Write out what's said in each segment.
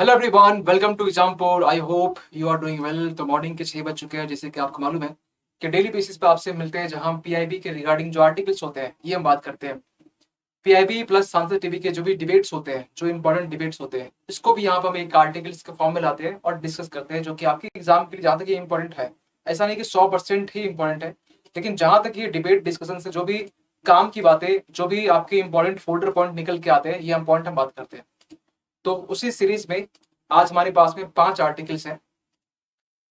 Hello everyone, welcome to Exampur. I hope you are doing well. तो morning के 6 बज चुके हैं, जैसे कि आपको मालूम है कि डेली बेसिस पे आपसे मिलते हैं, जहां हम पीआईबी के रिगार्डिंग जो आर्टिकल्स होते हैं ये हम बात करते हैं। पीआईबी प्लस सांसद टीवी के जो भी डिबेट्स होते हैं, जो इंपॉर्टेंट डिबेट्स होते हैं, इसको भी यहाँ पर हम एक आर्टिकल्स के फॉर्म में लाते हैं और डिस्कस करते हैं, जो कि आपके एग्जाम के लिए जहाँ तक ये इंपॉर्टेंट है। ऐसा नहीं कि 100% ही इंपॉर्टेंट है, लेकिन जहां तक ये डिबेट डिस्कशन से जो भी काम की बातें, जो भी आपके इंपॉर्टेंट फोल्डर पॉइंट निकल के आते हैं, ये इंपॉर्टेंट हम बात करते हैं। तो उसी सीरीज में आज हमारे पास में 5 आर्टिकल्स हैं।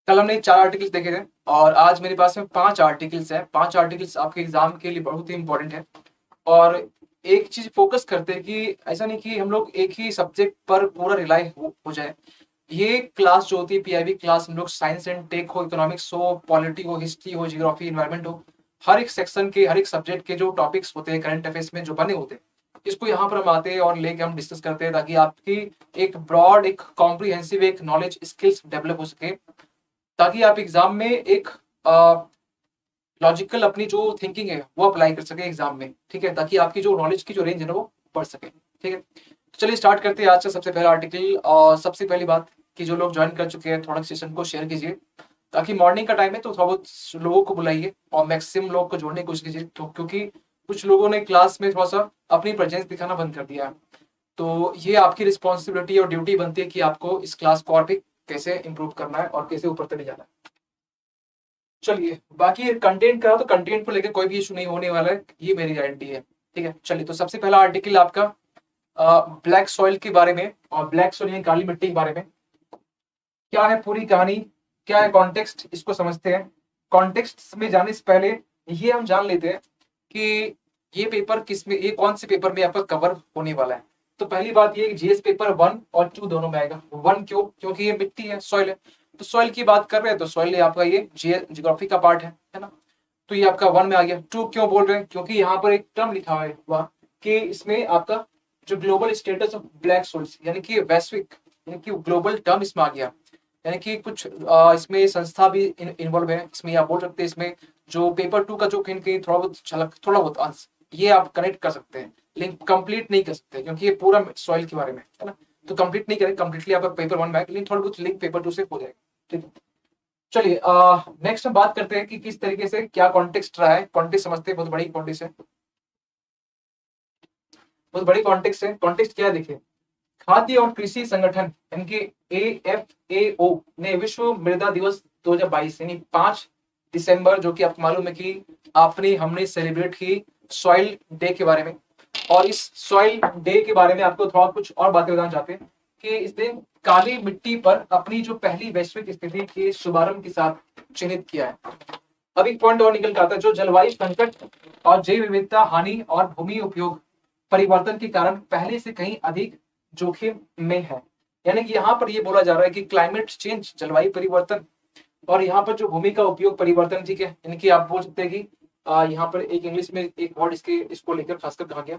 कल हमने 4 आर्टिकल्स देखे थे और आज मेरे पास में 5 आर्टिकल्स हैं। 5 आर्टिकल्स आपके एग्जाम के लिए बहुत ही इंपॉर्टेंट है। और एक चीज फोकस करते हैं कि ऐसा नहीं कि हम लोग एक ही सब्जेक्ट पर पूरा रिलाई हो जाए। ये क्लास जो होती है पीआईबी क्लास, हम लोग साइंस एंड टेक हो, इकोनॉमिक्स हो, पॉलिटी हो, हिस्ट्री हो, जियोग्राफी, इन्वायरमेंट हो, हर एक सेक्शन के हर एक सब्जेक्ट के जो टॉपिक्स होते हैं करंट अफेयर्स में जो बने होते हैं, इसको यहाँ पर हम आते हैं और लेके हम डिस्कस करते हैं, ताकि आपकी एक ब्रॉड, एक कॉम्प्रिहेंसिव, एक नॉलेज स्किल्स डेवलप हो सके, ताकि आप एग्जाम में एक लॉजिकल अपनी जो थिंकिंग है वो अप्लाई कर सके एग्जाम में। ठीक है, ताकि आपकी जो नॉलेज की जो रेंज है ना वो बढ़ सके। ठीक है, तो चलिए स्टार्ट करते हैं आज का सबसे पहला आर्टिकल। और सबसे पहली बात कि जो लोग ज्वाइन कर चुके हैं थोड़ा सेशन को शेयर कीजिए, ताकि मॉर्निंग का टाइम है तो थोड़ा बहुत लोगों को बुलाइए और मैक्सिमम लोग को जोड़ने की कोशिश कीजिए। तो क्योंकि कुछ लोगों ने क्लास में थोड़ा सा अपनी प्रेजेंस दिखाना बंद कर दिया है, तो ये आपकी रिस्पॉन्सिबिलिटी और ड्यूटी बनती है कि आपको इस क्लास को और भी कैसे इंप्रूव करना है और कैसे ऊपर तक जाना है। चलिए, बाकी कंटेंट का तो कंटेंट को लेकर कोई भी इशू नहीं होने वाला है, ये मेरी गारंटी है। ठीक है, चलिए तो सबसे पहला आर्टिकल आपका ब्लैक सॉइल के बारे में, और ब्लैक सॉइल यानी काली मिट्टी के बारे में। क्या है पूरी कहानी, क्या है कॉन्टेक्स्ट, इसको समझते हैं। कॉन्टेक्स्ट में जाने से पहले ये हम जान लेते हैं कि ये पेपर किस में, ये कौन से पेपर में आपका कवर होने वाला है। तो पहली बात ये जीएस पेपर 1 और 2 दोनों में आएगा। 1 क्यों? क्योंकि ये मिट्टी है, सॉइल है, तो सॉइल की बात कर रहे हैं तो सॉइल आपका ये जियोग्राफी का पार्ट है ना। तो ये आपका 1 में आ गया। 2 क्यों बोल रहे हैं? क्योंकि यहाँ पर एक टर्म लिखा हुआ है वह कि इसमें आपका जो global status of black soils, यानी कि वैश्विक, यानी कि ग्लोबल टर्म इसमें आ गया। यानी कि कुछ इसमें संस्था भी इन्वॉल्व है इसमें, आप बोल सकते हैं इसमें जो पेपर 2 का जो कहीं कहीं थोड़ा बहुत झलक, थोड़ा बहुत अंश ये आप कनेक्ट कर सकते हैं, लेकिन कंप्लीट नहीं कर सकते क्योंकि ये पूरा सॉइल के बारे में है ना। तो कंप्लीट नहीं करें, कंप्लीटली आपका पेपर 1 में आएगा, लेकिन थोड़ा बहुत लिंक पेपर 2 से हो जाएगा। ठीक है, चलिए नेक्स्ट हम बात करते हैं कि किस तरीके से क्या कॉन्टेक्स्ट रहा है। कॉन्टेक्स्ट समझते हैं, बहुत बड़ी कॉन्टेक्स्ट है, बहुत बड़ी कॉन्टेक्स्ट है। कॉन्टेक्स्ट क्या है देखिए, खाद्य और कृषि संगठन यानी कि AFAO ने विश्व मृदा दिवस 2022 यानी 5 दिसंबर, जो कि आपको मालूम है कि आपने हमने सेलिब्रेट की सॉइल डे के बारे में। और इस सॉइल डे के बारे में आपको थोड़ा कुछ और बातें बताना चाहते हैं कि इस दिन काली मिट्टी पर अपनी जो पहली वैश्विक स्थिति के शुभारंभ के साथ चिन्हित किया है। अब एक पॉइंट और निकल के आता है, जो जलवायु संकट और जैव विविधता हानि और भूमि उपयोग परिवर्तन के कारण पहले से कहीं अधिक जोखिम में है। यानी कि यहाँ पर ये बोला जा रहा है कि क्लाइमेट चेंज, जलवायु परिवर्तन, और यहाँ पर जो भूमि का उपयोग परिवर्तन, ठीक है, यानी कि आप बोल सकते हैं कि यहाँ पर एक इंग्लिश में एक वर्ड इसको लेकर खासकर कहा गया,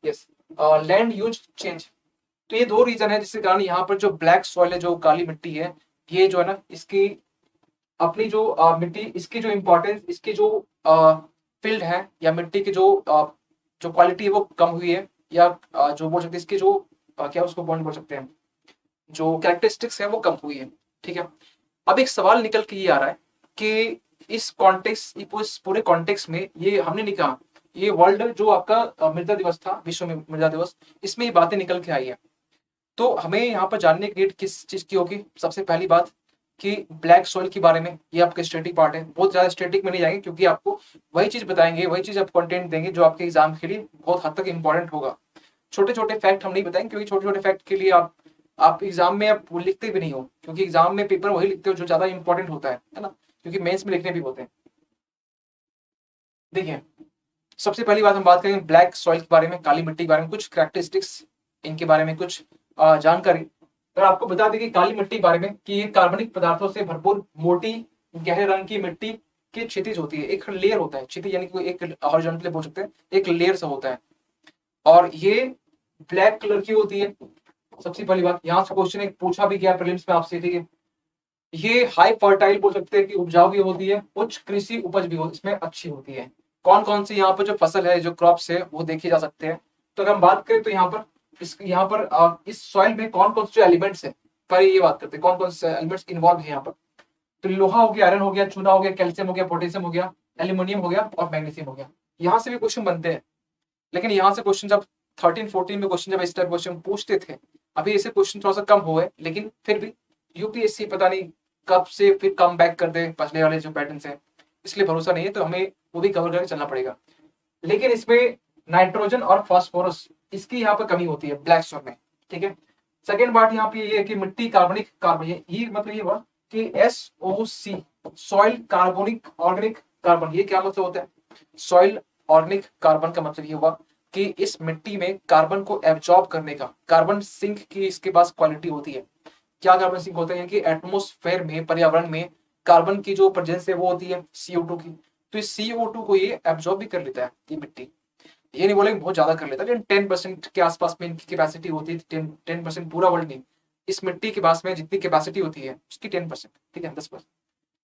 यस, लैंड यूज चेंज। तो ये 2 रीजन है जिसके कारण यहाँ पर जो ब्लैक सॉइल है, जो काली मिट्टी है, ये जो है ना, इसकी अपनी जो मिट्टी, इसकी जो इम्पोर्टेंस, इसकी जो फील्ड है, या मिट्टी की जो क्वालिटी है वो कम हुई है, या जो बोल सकते हैं इसकी जो क्या उसको पॉइंट बोल सकते हैं, जो कैरेक्टरिस्टिक्स है वो कम हुई है। ठीक है, अब एक सवाल निकल के ये आ रहा है कि इस कॉन्टेक्स्ट, इस पूरे कॉन्टेक्स्ट में ये हमने नहीं कहा, ये वर्ल्ड जो आपका मृदा दिवस था, विश्व मृदा दिवस, इसमें ये बातें निकल के आई है। तो हमें यहाँ पर जानने की नीड किस चीज की होगी? सबसे पहली बात कि ब्लैक सॉइल के बारे में, ये आपका स्टैटिक पार्ट है। बहुत ज्यादा स्टैटिक में नहीं जाएंगे क्योंकि आपको वही चीज बताएंगे, वही चीज आप कंटेंट देंगे जो आपके एग्जाम के लिए बहुत हद तक इंपॉर्टेंट होगा। छोटे छोटे फैक्ट हम नहीं बताएंगे, क्योंकि छोटे छोटे फैक्ट के लिए आप एग्जाम में आप लिखते भी नहीं हो, क्योंकि एग्जाम में पेपर वही लिखते हो जो ज्यादा इंपॉर्टेंट होता है ना, क्योंकि मेंस में लिखने भी होते हैं। देखिए, सबसे पहली बात हम बात करेंगे ब्लैक सॉइल के बारे में, काली मिट्टी के बारे में, कुछ कैरेक्टरिस्टिक्स इनके बारे में, कुछ जानकारी। अगर आपको बता दें कि काली मिट्टी के बारे में कि ये कार्बनिक पदार्थों से भरपूर मोटी गहरे रंग की मिट्टी की क्षितिज होती है। एक लेयर होता है क्षितिज, यानी कि एक हॉरिजॉन्टली बोल सकते हैं, एक लेयर सा होता है, और ये ब्लैक कलर की होती है। सबसे पहली बात, यहाँ से क्वेश्चन एक पूछा भी गया प्रीलिम्स में आपसे, ठीक है। ये हाई फर्टाइल बोल सकते हैं कि उपजाऊ भी होती है, उच्च कृषि उपज भी इसमें अच्छी होती है। कौन कौन सी यहाँ पर जो फसल है, जो क्रॉप्स है, वो देखे जा सकते हैं। तो अगर हम बात करें तो यहाँ पर इस सॉइल में कौन कौन से जो एलिमेंट्स है, पर ये बात करते हैं कौन कौन से एलिमेंट्स इन्वॉल्व है यहाँ पर। तो लोहा हो गया, आयरन हो गया, चूना हो गया, कैल्शियम हो गया, पोटेशियम हो गया, एल्यूमिनियम हो गया और मैग्नीशियम हो गया। यहाँ से भी क्वेश्चन बनते हैं, लेकिन यहाँ से क्वेश्चन जब 13-14 में क्वेश्चन जब इस टाइप क्वेश्चन पूछते थे, अभी ऐसे क्वेश्चन थोड़ा सा कम हुए, लेकिन फिर भी यूपीएससी पता नहीं कब से फिर कम बैक कर दे पिछले वाले जो पैटर्न है, इसलिए भरोसा नहीं है, तो हमें वो भी कवर करके चलना पड़ेगा। लेकिन इसमें नाइट्रोजन और फास्फोरस इसकी यहाँ पर कमी होती है ब्लैक स्टोन में, ठीक है। सेकेंड बात यहाँ पे ये है कि मिट्टी कार्बनिक कार्बन, ये मतलब ये हुआ कि SOC soil carbonic organic carbon, ये क्या मतलब होता है? सॉइल ऑर्गेनिक कार्बन का मतलब ये हुआ कि इस मिट्टी में कार्बन को एब्जॉर्ब करने का, कार्बन सिंक की इसके पास क्वालिटी होती है। क्या कार्बन सिंक होता है कि एटमोस्फेयर में, पर्यावरण में कार्बन की जो प्रेजेंस है वो होती है CO2 की, तो इस CO2 को ये एब्जॉर्ब भी कर लेता है ये मिट्टी। ये नहीं बोलेंगे बहुत ज्यादा कर लेता है, लेकिन 10% के आसपास में इनकी कैपेसिटी होती है। 10% पूरा वर्ल्ड नहीं, इस मिट्टी के पास में जितनी कैपेसिटी होती है उसकी 10%, ठीक है, 10%।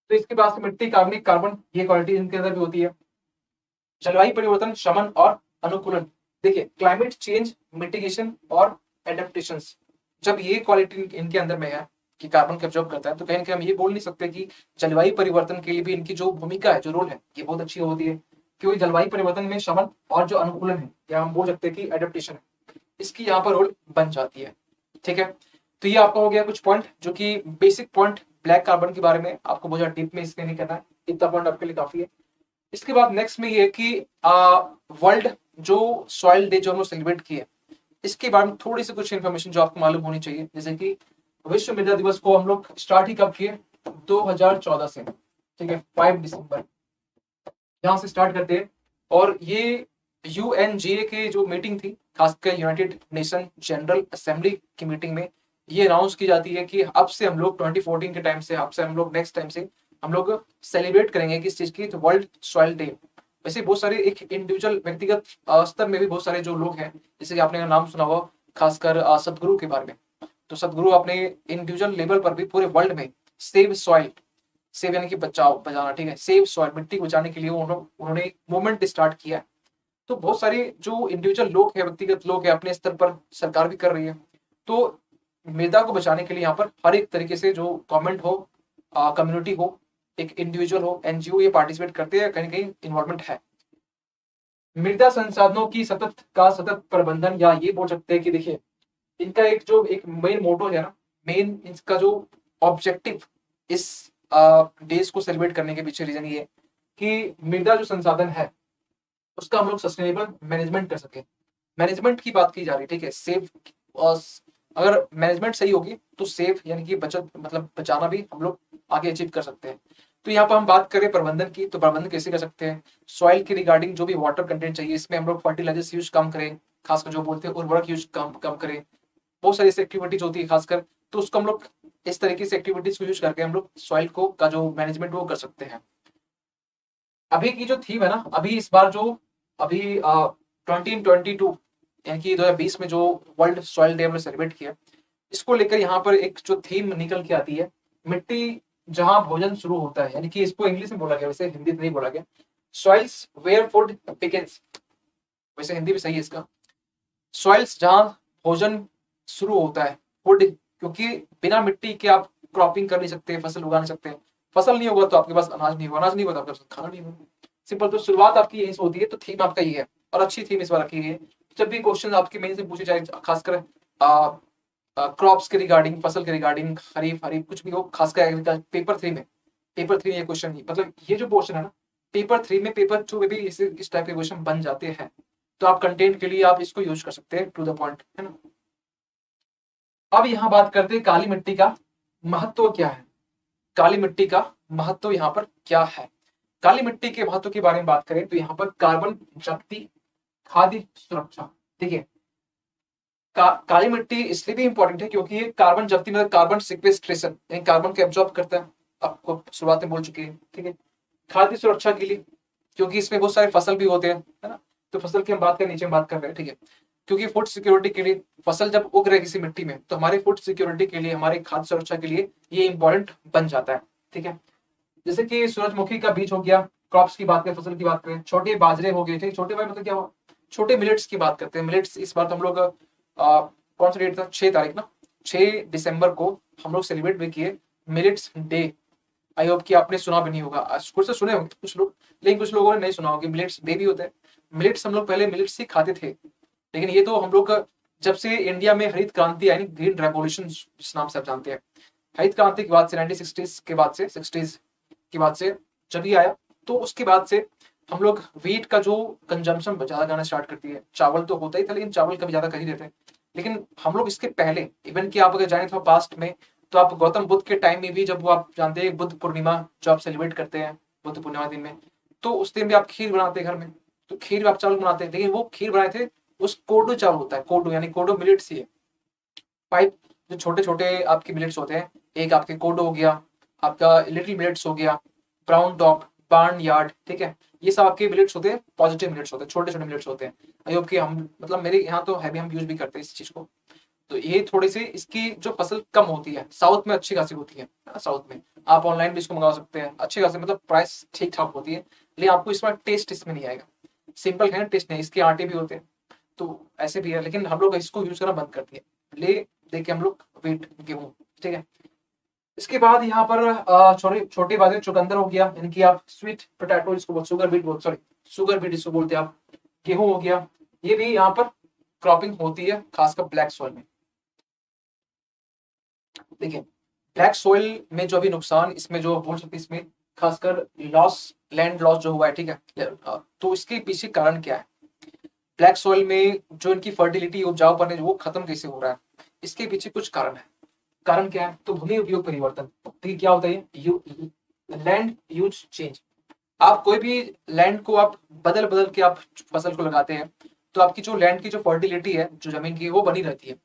तो इसके पास में मिट्टी कार्बनिक कार्बन, ये क्वालिटी इनके अंदर भी होती है। जलवायु परिवर्तन, शमन और अनुकूलन, देखिए क्लाइमेट चेंज मिटिगेशन और एडेप्टेशन, जब ये क्वालिटी इनके अंदर में है कि कार्बन को एब्जॉर्ब करता है, तो कहीं ना कहीं हम ये बोल नहीं सकते कि जलवायु परिवर्तन के लिए भी इनकी जो भूमिका है, जो रोल है, ये बहुत अच्छी होती है, क्योंकि जलवायु परिवर्तन में शमन और जो अनुकूलन है, या हम बोल सकते हैं कि एडेप्टेशन है, इसकी यहाँ पर रोल बन जाती है, ठीक है। तो ये आपका हो गया कुछ पॉइंट जो कि बेसिक पॉइंट ब्लैक कार्बन के बारे में, आपको बहुत डीप में इसमें नहीं करना है, इतना पॉइंट आपके लिए काफी है। इसके बाद नेक्स्ट में ये है कि वर्ल्ड जो सॉइल डे जो हम सेलिब्रेट किए, इसके बारे में थोड़ी सी कुछ इन्फॉर्मेशन जो आपको मालूम होनी चाहिए। जैसे कि विश्व मृदा दिवस को हम लोग स्टार्ट ही कब किए? 2014 से, ठीक है, 5 दिसंबर यहाँ से स्टार्ट करते हैं। और ये UNGA के जो मीटिंग थी, खासकर यूनाइटेड नेशन जनरल असेंबली की मीटिंग में ये अनाउंस की जाती है कि अब से हम लोग 2014 के टाइम से, अब से हम लोग नेक्स्ट टाइम से हम लोग सेलिब्रेट करेंगे किस चीज की? तो वर्ल्ड सॉइल डे। वैसे बहुत सारे एक इंडिविजुअल व्यक्तिगत स्तर में भी बहुत सारे जो लोग हैं, जैसे कि आपने नाम सुना हुआ खासकर सदगुरु के बारे में, तो सदगुरु अपने इंडिविजुअल लेवल पर भी पूरे वर्ल्ड में सेव सॉइल, सेव यानी कि बचाओ, बचाना, ठीक है, सेव सॉइल, मिट्टी को बचाने के लिए उन्होंने मूवमेंट स्टार्ट किया है। तो बहुत सारे जो इंडिविजुअल लोग हैं, व्यक्तिगत लोग हैं, अपने स्तर पर सरकार भी कर रही है। तो मृदा को बचाने के लिए यहाँ पर हर एक तरीके से जो गवर्नमेंट हो, कम्युनिटी हो, एक इंडिविजुअल हो, NGO, ये पार्टिसिपेट करते हैं, कहीं ना कहीं इन्वॉल्वमेंट है। मृदा संसाधनों की सतत प्रबंधन, या ये बोल सकते हैं कि देखिए इनका एक मेन मोटो है ना, मेन इसका जो ऑब्जेक्टिव इस डेज को सेलिब्रेट करने के पीछे रीजन ये है कि मृदा जो संसाधन है उसका हम लोग सस्टेनेबल मैनेजमेंट कर सके। मैनेजमेंट की बात की जा रही है, ठीक है, सेव, और अगर मैनेजमेंट सही होगी तो सेव यानी कि बचत, मतलब बचाना भी हम लोग आगे अचीव कर सकते हैं। तो यहाँ पर हम बात करें प्रबंधन की, तो प्रबंधन कैसे कर सकते हैं? सॉइल के रिगार्डिंग जो भी वाटर कंटेंट चाहिए, इसमें हम लोग फर्टिलाइजर्स यूज कम करें, खासकर जो बोलते हैं उर्वरक यूज कम करें। बहुत सारी ऐसी एक्टिविटीज होती है खासकर, तो उसको हम लोग इस तरीके से एक्टिविटीज को यूज करके हम लोग सॉइल को का जो मैनेजमेंट वो कर सकते हैं। अभी की जो थीम है ना, अभी इस बार जो अभी 2022 यानी कि 2020 में जो वर्ल्ड सॉइल डे हमने सेलिब्रेट किया, इसको लेकर यहाँ पर एक जो थीम निकल के आती है, मिट्टी जहां भोजन शुरू होता है, यानी कि इसको इंग्लिश में बोला गया, वैसे हिंदी में नहीं बोला गया, सॉइल्स वेयर फूड बिगिंस, वैसे हिंदी भी सही है इसका, सॉइल्स जहां भोजन शुरू होता है, फूड, क्योंकि बिना मिट्टी के आप क्रॉपिंग कर नहीं सकते, फसल उगा नहीं सकते, फसल नहीं होगा तो आपके पास अनाज नहीं होगा, अनाज नहीं होगा तो आपके पास खाना नहीं होगा, सिंपल। तो शुरुआत आपकी यहीं से होती है, तो थीम आपका ये है, और अच्छी थीम इस बार रखी गई है। जब भी क्वेश्चन आपके मेन से पूछे जाए, खासकर क्रॉप्स के रिगार्डिंग, फसल के रिगार्डिंग, खरीफ कुछ भी हो, खासकर एग्रीकल्चर, पेपर 3 में ये क्वेश्चन नहीं, मतलब ये जो क्वेश्चन है ना, पेपर 3 में, पेपर 2 में भी इस टाइप के क्वेश्चन बन जाते हैं। तो आप कंटेंट के लिए आप इसको यूज कर सकते हैं, टू द पॉइंट, है ना। अब यहाँ बात करते हैं काली मिट्टी का महत्व क्या है। काली मिट्टी का महत्व यहाँ पर क्या है? काली मिट्टी के महत्व के बारे में बात करें तो यहाँ पर कार्बन जब्ती, खाद्य सुरक्षा, ठीक है। काली मिट्टी इसलिए भी इंपॉर्टेंट है क्योंकि ये कार्बन जब्ती मतलब कार्बन सिक्वेस्ट्रेशन, यानी कार्बन को एब्जॉर्ब करता है, आपको शुरुआत में बोल चुके हैं, ठीक है। खाद्य सुरक्षा के लिए, क्योंकि इसमें बहुत सारे फसल भी होते हैं, है ना, तो फसल की हम बात करें, नीचे हम बात कर रहे हैं, ठीक है। क्योंकि फूड सिक्योरिटी के लिए, फसल जब उग रहे किसी मिट्टी में, तो हमारे फूड सिक्योरिटी के लिए, हमारे खाद्य सुरक्षा के लिए ये इंपॉर्टेंट बन जाता है, ठीक है। जैसे कि सूरजमुखी का बीज हो गया, क्रॉप्स की बात करें, फसल की बात करें, छोटे बाजरे हो गए, ठीक, छोटे भाई मतलब क्या हुआ, छोटे मिलेट्स की बात करते हैं। मिलेट्स इस बार तो हम लोग कौन सा डेट था, 6 तारीख ना, 6 दिसंबर को हम लोग सेलिब्रेट भी किए मिलेट्स डे। आई होप कि आपने सुना भी नहीं होगा, कुछ से सुने होंगे कुछ लोग, लेकिन कुछ लोगों ने नहीं सुना होगा मिलेट्स डे भी होता है। मिलेट्स हम लोग पहले मिलेट्स ही खाते थे, लेकिन ये तो हम लोग जब से इंडिया में हरित क्रांति यानी ग्रीन रेवोल्यूशन जिस नाम से आप जानते हैं, हरित क्रांति के बाद से 1960s के बाद से 60s के बाद से जब ये आया, तो उसके बाद से हम लोग वीट का जो कंजम्पशन ज्यादा करना स्टार्ट करती है। चावल तो होता ही था, लेकिन चावल कभी ज्यादा कर ही देते हैं। लेकिन हम लोग इसके पहले इवन कि आप अगर जाने थोड़ा पास्ट में, तो आप गौतम बुद्ध के टाइम में भी, जब वो आप जानते हैं बुद्ध पूर्णिमा जो आप सेलिब्रेट करते हैं बुद्ध पूर्णिमा दिन में, तो उस दिन भी आप खीर बनाते हैं घर में, तो खीर भी आप चावल बनाते हैं, लेकिन वो खीर बनाए थे उस कोडो चावल होता है, कोडो यानी कोडो मिलेट्स ही है। पाइप जो छोटे छोटे आपके मिलेट्स होते हैं, एक आपके कोडो हो गया, आपका लिटिल मिलेट्स हो गया, ब्राउन टॉप, बार्न यार्ड, ठीक है, ये सब आपके मिलेट्स होते हैं, पॉजिटिव मिलेट्स होते हैं, छोटे छोटे मिलेट्स होते हैं। आई होप कि हम मतलब मेरे यहाँ तो है भी, हम यूज भी करते हैं इस चीज को। तो ये थोड़ी सी इसकी जो फसल कम होती है, साउथ में अच्छी खासी होती है साउथ में आप ऑनलाइन भी इसको मंगा सकते हैं अच्छी खासी, मतलब प्राइस ठीक ठाक होती है, लेकिन आपको इसमें टेस्ट इसमें नहीं आएगा। सिंपल है टेस्ट नहीं, इसके आटे भी होते हैं तो ऐसे भी है, लेकिन हम लोग इसको यूज करना बंद कर दिए, ले देके हम लोग वेट गेहूं, ठीक है। इसके बाद यहाँ पर छोटी छोटी बातें, चुकंदर हो गया, इनकी आप स्वीट पोटैटो इसको बोल, शुगर बीट बोल, सॉरी शुगर बीट इसको बोलते हैं आप, गेहूं हो गया, ये भी यहाँ पर क्रॉपिंग होती है खासकर ब्लैक सॉइल में। देखिए ब्लैक सॉइल में जो अभी नुकसान इसमें जो बोल सकते इसमें खासकर लॉस, लैंड लॉस जो हुआ है, ठीक है, तो इसके पीछे कारण क्या है? ब्लैक सॉइल में जो इनकी फर्टिलिटी, उपजाऊपन है वो खत्म कैसे हो रहा है, इसके पीछे कुछ कारण है। कारण क्या है? तो भूमि उपयोग परिवर्तन। तो क्या होता है? Land use change. आप कोई भी लैंड को आप बदल बदल के आप फसल को लगाते हैं, तो आपकी जो लैंड की जो फर्टिलिटी है, जो जमीन की, वो बनी रहती है।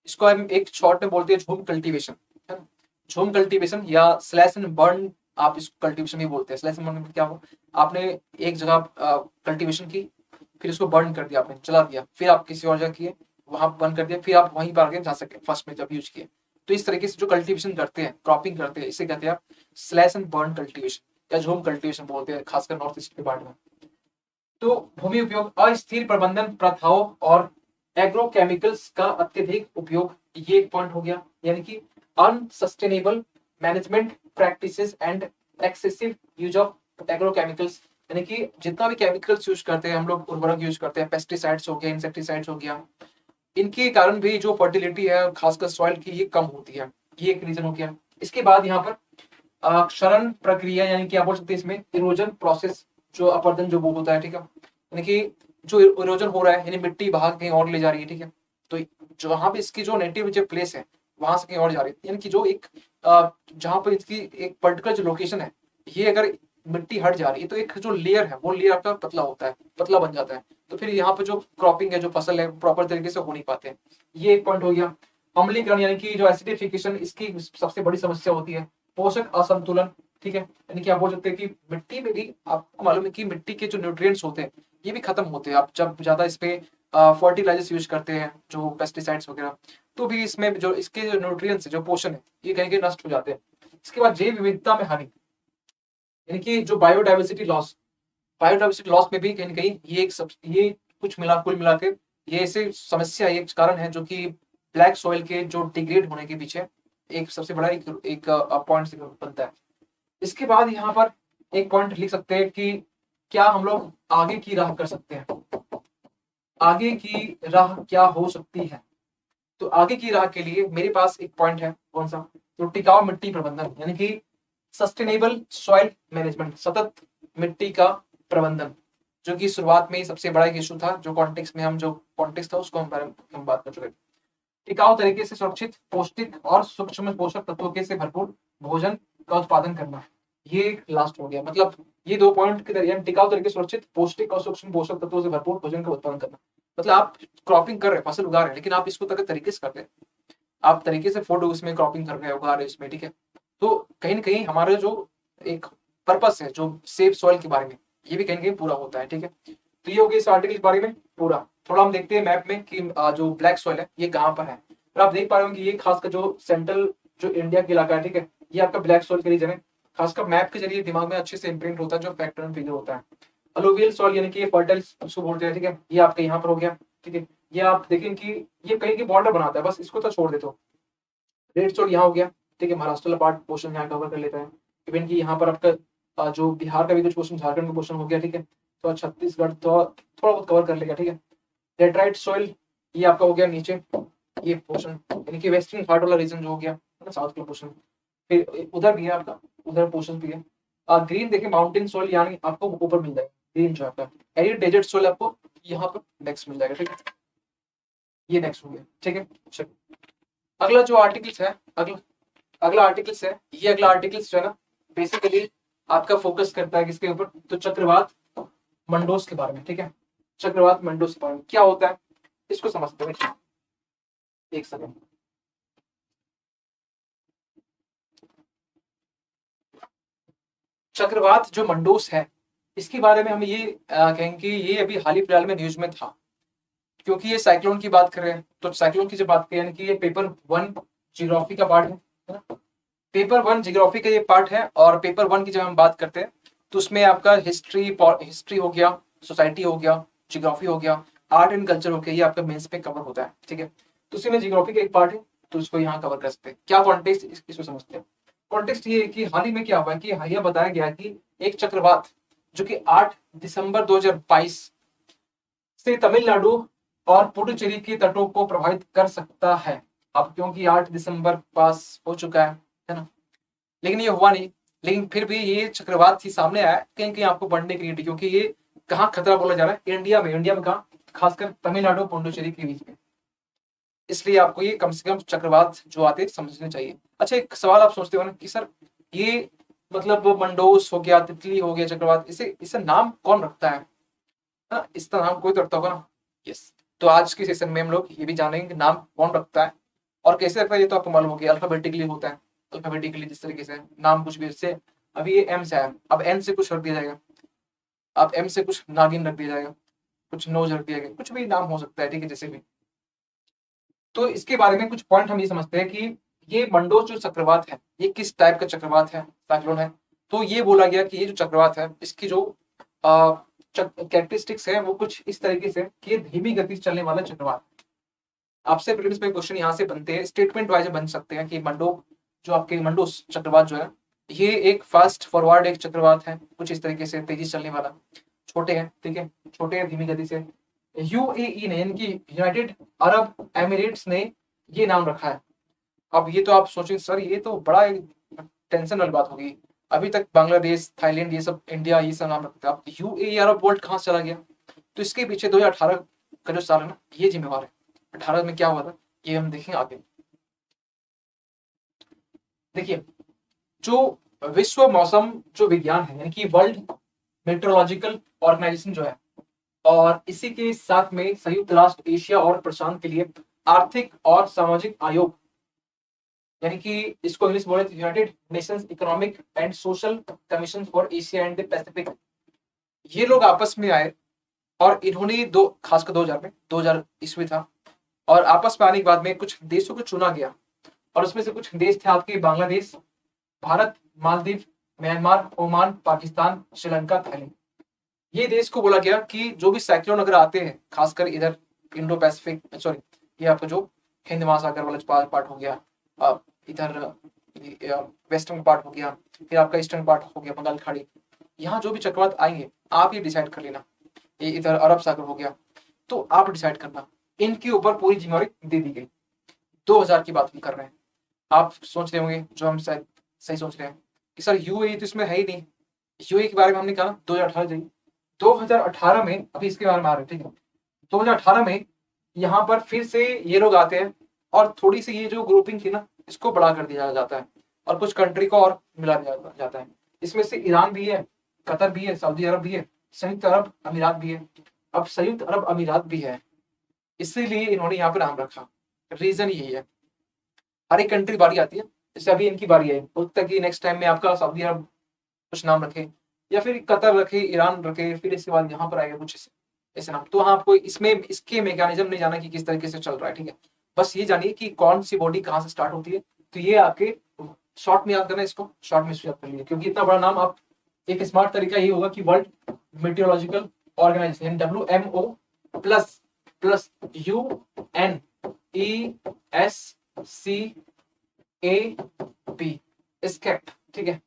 इसको हम एक शॉर्ट में बोलते हैं झूम कल्टीवेशन, है ना? झूम कल्टीवेशन या स्लैश एंड बर्न, आप इसको कल्टीवेशन ही बोलते हैं। स्लैश एंड बर्न में क्या हो, आपने एक जगह कल्टीवेशन की, फिर उसको बर्न कर दिया, आपने जला दिया, फिर आप किसी और जगह किए, वहां बर्न कर दिया, फिर आप वहीं पर आगे जा सके फर्स्ट में जब यूज किए। तो इस तरीके से जो कल्टीवेशन करते हैं, क्रॉपिंग करते हैं, इसे कहते हैं आप स्लैश एंड बर्न कल्टीवेशन या झूम कल्टीवेशन बोलते हैं, खासकर नॉर्थ ईस्ट के पार्ट में। तो भूमि उपयोग, अस्थिर प्रबंधन प्रथाओं और एग्रोकेमिकल्स का अत्यधिक उपयोग, ये एक पॉइंट हो गया, यानी कि unsustainable management practices and excessive use of agrochemicals, यानी कि जितना भी केमिकल्स यूज करते हैं हम लोग, उर्वरक यूज करते हैं, पेस्टिसाइड्स हो गया, इंसेक्टिसाइड्स हो गया, इनके कारण भी जो फर्टिलिटी है खासकर सॉइल की, ये कम होती है। ये एक रीजन हो गया। इसके बाद यहाँ पर क्षरण प्रक्रिया, यानी कि आप बोल सकते हैं इसमें इरोजन प्रोसेस, जो अपरदन जो वो होता है, ठीक है, यानी कि जो इरोजन हो रहा है, यानी मिट्टी बाहर कहीं और ले जा रही है, ठीक है, तो जो वहां पे इसकी जो नेटिव जो प्लेस है वहां से कहीं और जा रही है, यानी कि जो एक जहां पर इसकी एक पर्टिकुलर जो लोकेशन है, ये अगर मिट्टी हट जा रही है, तो एक जो लेयर है वो लेयर आपका पतला होता है, पतला बन जाता है, तो फिर यहाँ पे जो क्रॉपिंग है, जो फसल है, प्रॉपर तरीके से हो नहीं पाते हैं। ये एक पॉइंट हो गया। अम्लीकरण, यानी कि जो एसिडिफिकेशन, इसकी सबसे बड़ी समस्या होती है। पोषक असंतुलन, ठीक है, यानी कि आप बोल सकते हैं कि मिट्टी में भी आपको मालूम है कि मिट्टी के जो न्यूट्रिएंट्स होते हैं ये भी खत्म होते हैं, आप जब ज्यादा इस पे फर्टिलाइजर्स यूज करते हैं, जो पेस्टिसाइड्स वगैरह, तो भी इसमें जो इसके जो न्यूट्रिएंट्स, जो पोषण है, ये कहीं कहीं नष्ट हो जाते हैं। इसके बाद जैव विविधता में हानि, यानी कि जो बायोडाइवर्सिटी लॉस, बायोडाइवर्सिटी लॉस में भी कहीं ना कहीं ये कुछ कुल मिला के ये ऐसे समस्या, एक कारण है जो कि ब्लैक सॉइल के जो डिग्रेड होने के पीछे एक सबसे बड़ा एक पॉइंट बनता है। इसके बाद यहाँ पर एक पॉइंट लिख सकते हैं कि क्या हम लोग आगे की राह कर सकते हैं, आगे की राह क्या हो सकती है। तो आगे की राह के लिए मेरे पास एक पॉइंट है, कौन सा? तो टिकाऊ मिट्टी प्रबंधन, यानी कि सस्टेनेबल सॉइल मैनेजमेंट, सतत मिट्टी का प्रबंधन, जो कि शुरुआत में ही सबसे बड़ा एक इशू था, जो कॉन्टेक्स्ट में हम जो कॉन्टेक्स्ट था उसको हम बात कर चुके। टिकाऊ तरीके से सुरक्षित, पौष्टिक और सूक्ष्म पोषक तत्वों के से भरपूर भोजन का उत्पादन करना, ये लास्ट हो गया। मतलब ये दो पॉइंट के दरमियान, टिकाऊ तरीके से सुरक्षित, पौष्टिक और सूक्ष्म पोषक तत्वों से भरपूर भोजन का उत्पादन करना, मतलब आप क्रॉपिंग कर रहे हैं, फसल उगा रहे हैं, लेकिन आप इसको तरीके से कर रहे हैं, आप तरीके से फूड उसमें क्रॉपिंग कर रहे हैं, उगा रहे हैं इसमें, ठीक है। तो कहीं ना कहीं हमारा जो एक पर्पस है, जो सेफ सॉइल के बारे में, ये भी कहीं ना कहीं पूरा होता है, ठीक है। तो ये हो गया इस आर्टिकल के बारे में पूरा। थोड़ा हम देखते हैं मैप में कि जो ब्लैक सॉइल है ये कहाँ पर है। और आप देख पा रहे हो कि ये खासकर जो सेंट्रल जो इंडिया के इलाका है, ठीक है, ये आपका ब्लैक सॉइल के रीजन है। खासकर मैप के जरिए दिमाग में अच्छे से इम्प्रिंट होता है, जो फैक्टर एंड फिगर होता है। अलुवियल सॉइल, यानी कि ये फर्टाइल उसको बोलते हैं, ठीक है, ये आपके यहाँ पर हो गया, ठीक है। ये आप देखें कि ये कहीं की बॉर्डर बनाता है, बस इसको तो छोड़ देते हो, रेड सोल यहाँ हो गया, ठीक है, महाराष्ट्र वाला पार्ट पोर्शन यहाँ कवर कर लेता है। इवन कि यहाँ पर आपका जो बिहार का भी कुछ पोर्शन, झारखंड का पोर्शन हो गया, ठीक है, तो छत्तीसगढ़ तो थोड़ा बहुत कवर कर लेगा, ठीक है। लेटराइट सॉइल ये आपका हो गया नीचे, ये पोर्शन यानी कि वेस्टर्न घाट वाला रीजन जो हो गया, है ना, साउथ का पोर्शन। फिर उधर भी है आपका, उधर पोर्शन भी है। ग्रीन देखिए माउंटेन सॉइल यानी आपको ऊपर मिल जाएगा, ग्रीन जो आपका एरिड डेजर्ट सॉइल आपको यहाँ पर नेक्स्ट मिल जाएगा, ठीक है। ये नेक्स्ट हो गया, ठीक है। चलो अगला जो आर्टिकल्स है, अगला आर्टिकल्स है, ये अगला आर्टिकल्स जो है ना बेसिकली आपका फोकस करता है किसके ऊपर, तो चक्रवात मंडोस के बारे में, ठीक है। चक्रवात मंडोस के बारे में क्या होता है इसको समझते हैं, एक सेकंड। चक्रवात जो मंडोस है इसके बारे में हम ये कहेंगे कि ये अभी हाल ही फिलहाल में न्यूज में था, क्योंकि ये साइक्लोन की बात कर रहे हैं। तो साइक्लोन की जब बात करें यानी कि ये पेपर 1 जियोग्राफी का पार्ट है ना, पेपर 1 जियोग्राफी का ये पार्ट है। और पेपर 1 की जब हम बात करते हैं तो उसमें आपका हिस्ट्री हो गया, सोसाइटी हो गया, जियोग्राफी हो गया, आर्ट एंड कल्चर हो गया, ये आपका मेंस पे कवर होता है, ठीक है। तो उसी में जियोग्राफी का एक पार्ट है, तो उसको यहाँ कवर कर सकते हैं। क्या कॉन्टेक्स्ट इसको समझते हैं। कॉन्टेक्स्ट ये है कि हाल ही में क्या हुआ है कि यह बताया गया कि एक चक्रवात जो कि 8 दिसंबर 2022 से तमिलनाडु और पुडुचेरी के तटों को प्रभावित कर सकता है। अब क्योंकि 8 दिसंबर पास हो चुका है ना, लेकिन ये हुआ नहीं। लेकिन फिर भी ये चक्रवात ही सामने आया कहीं कहीं आपको पढ़ने के लिए, क्योंकि ये कहाँ खतरा बोला जा रहा है, इंडिया में कहाँ, खासकर तमिलनाडु पुडुचेरी के बीच में। इसलिए आपको ये कम से कम चक्रवात जो आते समझने चाहिए। अच्छा एक सवाल आप सोचते हो ना कि सर ये मतलब मंडोस हो गया, तितली हो गया, चक्रवात, इसे नाम कौन रखता है ना, इसका नाम कोई तो रखता होगा ना। यस, तो आज के सेशन में हम लोग ये भी जानेंगे कि नाम कौन रखता है और कैसे रखता है। ये तो आपको मालूम हो गया, अल्फाबेटिकली होता है, अल्फाबेटिकली जिस तरीके से नाम कुछ भी, इससे अभी ये एम से आया, अब एन से कुछ रख दिया जाएगा, अब एम से कुछ नागिन रख दिया जाएगा, कुछ नोज रख दिया गया, कुछ भी नाम हो सकता है, ठीक है, जैसे भी। तो इसके बारे में कुछ पॉइंट हम ये समझते हैं कि ये मंडोस जो चक्रवात है ये किस टाइप का चक्रवात है, साइक्लोन है। तो ये बोला गया कि ये जो चक्रवात है इसकी जो कैरेक्टरिस्टिक्स है वो कुछ इस तरीके से कि ये धीमी गति से चलने वाला चक्रवात। आपसे प्रीवियस में क्वेश्चन यहाँ से बनते हैं, स्टेटमेंट वाइज बन सकते हैं कि जो आपके मंडोस चक्रवात जो है ये एक फास्ट फॉरवर्ड एक चक्रवात है, कुछ इस तरीके से तेजी चलने वाला, छोटे हैं, ठीक है, छोटे हैं धीमी गति से। यूएई ने यानी कि यूनाइटेड अरब एमिरेट्स ने ये नाम रखा है। अब ये तो आप सोचें सर ये तो बड़ा टेंशन वाली बात होगी, अभी तक बांग्लादेश, थाईलैंड, ये सब, इंडिया, ये सब नाम रखते हैं, अब यूएई अरब वर्ल्ड कहाँ से चला गया। तो इसके पीछे 2018 का जो साल है ना ये जिम्मेवार है। 18 में क्या हुआ था ये हम देखेंगे आगे। देखिए जो विश्व मौसम जो विज्ञान है यानी कि वर्ल्ड मेट्रोलॉजिकल ऑर्गेनाइजेशन जो है, और इसी के साथ में संयुक्त राष्ट्र एशिया और प्रशांत के लिए आर्थिक और सामाजिक आयोग यानी कि इसको इंग्लिश बोले तो United Nations economic and social commission for Asia and the Pacific, ये लोग आपस में आए और इन्होंने खासकर 2000 ईस्वी था, और आपस में आने के बाद में कुछ देशों को चुना गया, और उसमें से कुछ देश थे आपके Bangladesh, Bharat, Maldives, Myanmar, Oman, Pakistan, Sri Lanka, Thailand. ये देश को बोला गया कि जो भी साइक्लोन अगर आते हैं खासकर इधर इंडो पैसिफिक, सॉरी ये आपका जो हिंद महासागर वाला पार्ट हो गया, इधर वेस्टर्न पार्ट हो गया, फिर आपका ईस्टर्न पार्ट हो गया बंगाल खाड़ी, यहाँ जो भी चक्रवात आएंगे आप ये डिसाइड कर लेना, ये इधर अरब सागर हो गया, तो आप डिसाइड करना, इनके ऊपर पूरी जिम्मेवारी दे दी गई। 2000 की बात हम कर रहे हैं। आप सोच रहे होंगे जो हम शायद सही सोच रहे हैं कि सर यूएई तो इसमें है ही नहीं, यूएई के बारे में हमने कहा 2018 में अभी इसके बारे में आ रहे, ठीक है। 2018 में यहाँ पर फिर से ये लोग आते हैं और थोड़ी सी ये जो ग्रुपिंग थी ना इसको बड़ा कर दिया जाता है और कुछ कंट्री को और मिला दिया जाता है। इसमें से ईरान भी है, कतर भी है, सऊदी अरब भी है, संयुक्त अरब अमीरात भी है। अब संयुक्त अरब अमीरात भी है, इसीलिए इन्होंने यहाँ पे नाम रखा। रीजन यही है, हर एक कंट्री बारी आती है, जैसे अभी इनकी बारी है, हो सकता है कि नेक्स्ट टाइम में आपका सऊदी अरब कुछ नाम रखे या फिर कतर रखे, ईरान रखे, फिर इसके बाद यहाँ पर आएगा कुछ ऐसे नाम। तो हाँ आपको इसमें इसके मैकेनिज्म नहीं जाना कि किस तरीके से चल रहा है, ठीक है। बस ये जानिए कि कौन सी बॉडी कहाँ से स्टार्ट होती है, तो ये आपके शॉर्ट में याद करना, इसको शॉर्ट में याद कर लीजिए, क्योंकि इतना बड़ा नाम आप एक स्मार्ट तरीका ये होगा कि world meteorological organization WMO plus UN ESC WMO ESCAP, ठीक है,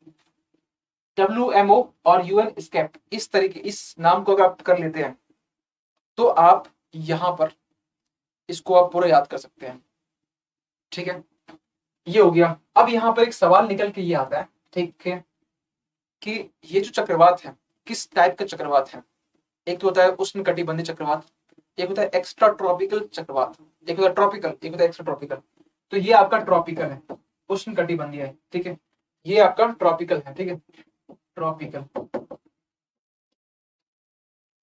WMO और UN एस्केप, इस तरीके इस नाम को अगर आप कर लेते हैं तो आप यहां पर इसको आप पूरा याद कर सकते हैं, ठीक है। ये हो गया। अब यहाँ पर एक सवाल निकल के ये आता है, ठीक है, कि ये जो चक्रवात है किस टाइप का चक्रवात है। एक तो होता है उष्ण कटिबंधीय चक्रवात, एक होता है एक्स्ट्रा ट्रॉपिकल चक्रवात, एक होता है ट्रॉपिकल, एक होता है एक्स्ट्रा ट्रॉपिकल। तो ये आपका ट्रॉपिकल है, उष्ण कटिबंधीय है, ठीक है, ये आपका ट्रॉपिकल है, ठीक है, ट्रॉपिकल।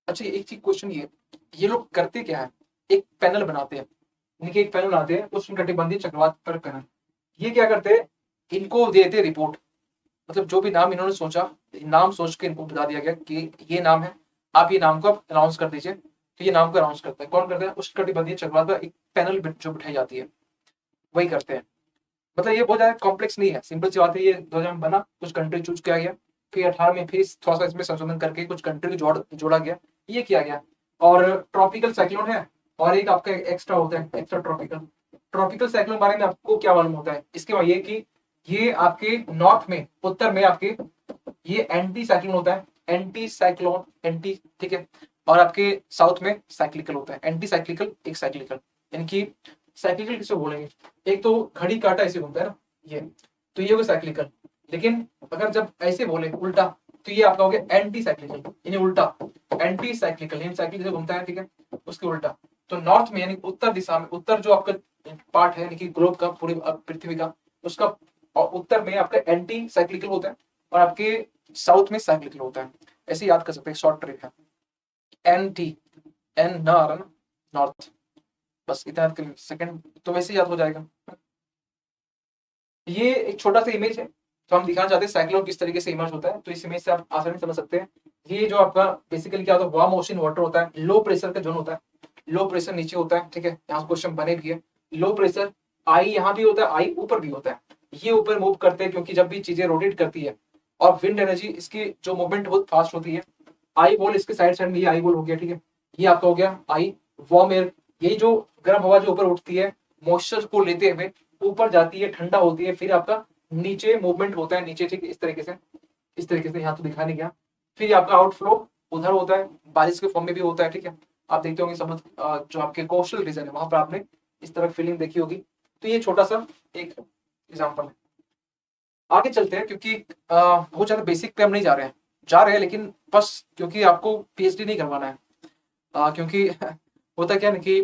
अच्छा एक चीज क्वेश्चन ये लोग करते क्या है, एक पैनल बनाते हैं, इनके एक पैनल बनाते हैं उष्ण कटिबंधीय चक्रवात पर पैनल। ये क्या करते हैं, इनको देते रिपोर्ट, मतलब जो भी नाम इन्होंने सोचा, नाम सोच के इनको बता दिया गया कि ये नाम है, आप ये नाम को आप अनाउंस कर दीजिए। तो ये नाम को अनाउंस करता है, कौन करता है, उष्ण कटिबंधीय चक्रवात पर एक पैनल जो बिठाई जाती है वही करते हैं। मतलब ये बहुत ज्यादा कॉम्प्लेक्स नहीं है, सिंपल सी बात है। ये 2000 में बना, कुछ कंट्री चूज किया गया, फिर 18 में फिर थोड़ा सा इसमें संशोधन करके कुछ कंट्री को जोड़ा गया, ये किया गया। और ट्रॉपिकल साइक्लोन है, और एक आपका एक्स्ट्रा होता है एक्स्ट्रा ट्रॉपिकल। ट्रॉपिकल साइक्लोन बारे में आपको क्या मालूम होता है, इसके बाद ये कि ये आपके नॉर्थ में, उत्तर में आपके ये एंटी साइक्लोन होता है, एंटी साइक्लोन, एंटी, ठीक है, और आपके साउथ में साइक्लिकल होता है, एंटी साइक्लिकल, एक साइक्लिकल। यानी कि साइक्लिकल किसे बोलेंगे, एक तो घड़ी काटा ऐसे घूमता है ना ये, तो ये वो साइक्लिकल। लेकिन अगर जब ऐसे बोले उल्टा तो ये आपका हो गया एंटी साइक्लिकल, यानी उल्टा एंटी साइक्लिकल, यानी साइक्लिकल घूमता है, ठीक है, उसके उल्टा। तो नॉर्थ में यानी उत्तर दिशा में, उत्तर जो आपका पार्ट है यानी कि ग्लोब का, पूरी पृथ्वी का, उसका उत्तर में आपका एंटी साइक्लिकल होता है और आपके साउथ में साइक्लिकल होता है। ऐसे याद कर सकते हैं, शॉर्ट ट्रिक है, एन टी, एन ना आ रहा ना, नॉर्थ, बस इतना याद कर, सेकंड तो वैसे याद हो जाएगा। ये एक छोटा सा इमेज है, तो हम दिखाना चाहते हैं साइक्लोन किस तरीके से इमर्ज होता है, तो इस इमेज से आप आसानी समझ सकते हैं। ये जो आपका बेसिकली क्या होता है, वार्म ओशन वाटर होता है, लो प्रेशर का जोन होता है, लो प्रेशर नीचे होता है, ठीक है, यहाँ क्वेश्चन बने भी है। लो प्रेशर आई यहाँ भी होता है, आई ऊपर भी होता है, ये ऊपर मूव करते हैं क्योंकि जब भी चीजें रोटेट करती है और विंड एनर्जी, इसकी जो मूवमेंट बहुत फास्ट होती है। आई बॉल इसके साइड साइड में, ये आई बॉल हो गया, ठीक है, ये आपका हो गया आई वार्म एयर। यही जो गर्म हवा जो ऊपर उठती है, मॉइस्चर को लेते हुए ऊपर जाती है, ठंडा होती है, फिर आपका नीचे मूवमेंट होता है, नीचे, ठीक है, इस तरीके से, इस तरीके से, यहाँ तो दिखा नहीं गया। फिर आपका आउटफ्लो उधर होता है, बारिश के फॉर्म में भी होता है, ठीक है, आप देखते होंगे समुद्र जो आपके कोस्टल रीजन है वहां पर आपने इस तरह फीलिंग देखी होगी। तो ये छोटा सा एक एग्जाम्पल है। आगे चलते हैं क्योंकि बहुत ज्यादा बेसिक पे हम नहीं जा रहे हैं लेकिन बस क्योंकि आपको पीएचडी नहीं करवाना है, क्योंकि होता क्या है कि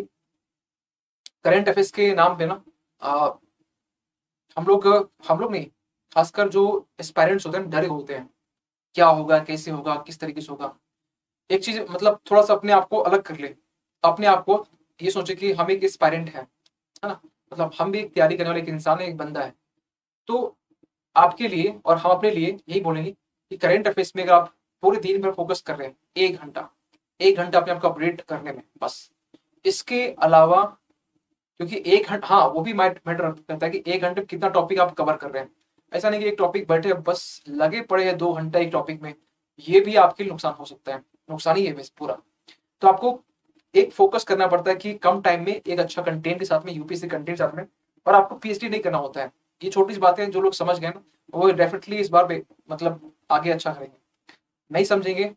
करंट अफेयर्स के नाम पे ना हम लोग नहीं, खासकर जो एस्पायरेंट्स होते हैं डरे होते हैं, क्या होगा, कैसे होगा, किस तरीके से होगा। एक चीज मतलब थोड़ा सा अपने आप को अलग कर ले, अपने आप को ये सोचे कि हम एक एस्पायरेंट है ना, मतलब हम भी एक तैयारी करने वाले एक इंसान है, एक बंदा है। तो आपके लिए और हम अपने लिए यही बोलेंगे कि करंट अफेयर्स में अगर आप पूरे दिन भर फोकस कर रहे हैं, 1 घंटा, 1 घंटा अपने आप को अपडेट करने में बस, इसके अलावा, क्योंकि 1 घंटा, हाँ वो भी मैटर करता है कि 1 घंटे में कितना टॉपिक आप कवर कर रहे हैं। ऐसा नहीं कि एक टॉपिक बैठे बस लगे पड़े हैं 2 घंटा एक टॉपिक में, ये भी आपके लिए नुकसान हो सकता है, नुकसान ही है बस पूरा। तो आपको एक फोकस करना पड़ता है कि कम टाइम में एक अच्छा कंटेंट के साथ में, यूपीएससी कंटेंट के साथ में, और आपको पीएचडी नहीं करना होता है। ये छोटी सी बातें जो लोग समझ गए ना वो डेफिनेटली इस बार मतलब आगे अच्छा करेंगे। नहीं समझेंगे,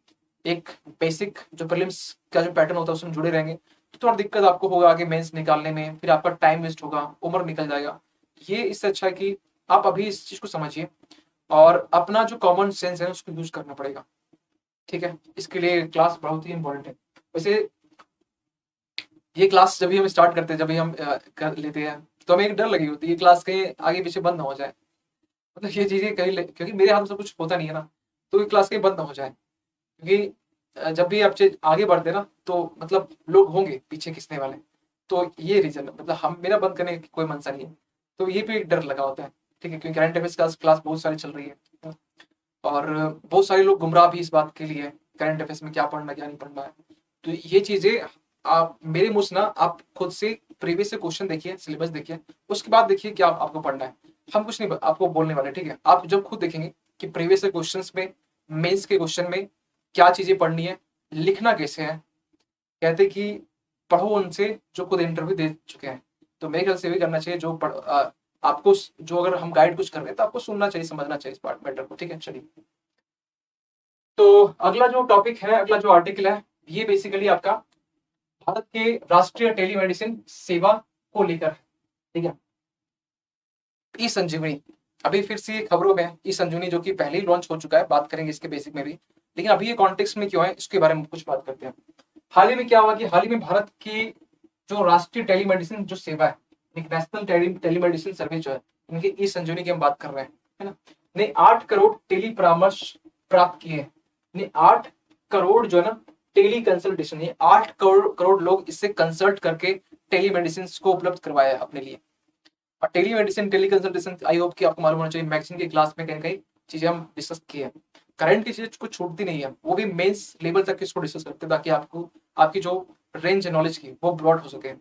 एक बेसिक जो प्रीलिम्स का जो पैटर्न होता है उसमें जुड़े रहेंगे तो थोड़ा दिक्कत आपको होगा आगे मेंस निकालने में, फिर आपका टाइम वेस्ट होगा, उम्र निकल जाएगा। ये इससे अच्छा है कि आप अभी इस चीज को समझिए और अपना जो कॉमन सेंस है उसको यूज करना पड़ेगा, ठीक है। इसके लिए क्लास बहुत ही इंपॉर्टेंट है। वैसे ये क्लास जब भी हम स्टार्ट करते हैं, जब भी हम कर लेते हैं तो हमें एक डर लगी होती है क्लास कहीं आगे पीछे बंद ना हो जाए, मतलब ये चीजें कहीं, क्योंकि मेरे हाथ से कुछ होता नहीं है ना, तो ये क्लास कहीं बंद ना हो जाए। क्योंकि जब भी आप आगे बढ़ते ना तो मतलब लोग होंगे पीछे खींचने वाले, तो ये रीजन मतलब हम, मेरा बंद करने की कोई मंशा नहीं है, तो ये भी एक डर लगा होता है, ठीक है, क्योंकि करंट अफेयर्स क्लास बहुत सारी चल रही है और बहुत सारे लोग गुमराह भी इस बात के लिए, करंट अफेयर्स में क्या पढ़ना क्या नहीं पढ़ना है। तो ये चीजें आप मेरे मुझ ना, आप खुद से प्रीवियस से क्वेश्चन देखिए, सिलेबस देखिए, उसके बाद देखिए क्या आपको पढ़ना है। हम कुछ नहीं आपको बोलने वाले, ठीक है, आप जब खुद देखेंगे कि प्रीवियस से क्वेश्चंस में, मेंस के क्वेश्चन में क्या चीजें पढ़नी है, लिखना कैसे है, कहते कि पढ़ो उनसे जो खुद इंटरव्यू दे चुके हैं। तो मेरे ख्याल से भी करना चाहिए जो आपको जो अगर हम गाइड कुछ कर रहे हैं तो आपको सुनना चाहिए, समझना चाहिए इस पार्ट मैटर को, ठीक है। चलिए, तो अगला जो टॉपिक है, अगला जो आर्टिकल है, ये बेसिकली आपका भारत के राष्ट्रीय टेलीमेडिसिन सेवा को लेकर, ठीक है। ई संजीवनी अभी फिर से खबरों में, ई संजीवनी जो कि पहले ही लॉन्च हो चुका है, बात करेंगे इसके बेसिक में भी, लेकिन अभी ये कॉन्टेक्स्ट में क्यों है इसके बारे में कुछ बात करते हैं। हाल ही में क्या हुआ कि हाल ही में भारत की जो राष्ट्रीय टेलीमेडिसिन जो सेवा है, एक नेशनल टेलीमेडिसिन सर्विस जो है, इनकी ई संजीवनी की हम बात कर रहे हैं, है ना, ने 8 करोड़ टेली परामर्श प्राप्त किए, ने 8 करोड़ जो है ना टेली कंसल्टेशन, ये 8 करोड़ लोग इससे कंसल्ट करके टेलीमेडिसिन को उपलब्ध करवाया है अपने लिए। और telemedicine, tele consultation, I hope कि आपको मालूम होना चाहिए, मैगजीन की क्लास में कहीं कहीं चीजें हम डिस्कस किए हैं। करंट की चीजें कुछ छूटती नहीं है, वो भी मेंस लेवल तक इसको डिस्कस करते हैं, ताकि आपको आपकी जो रेंज है नॉलेज की वो ब्रॉड हो सके।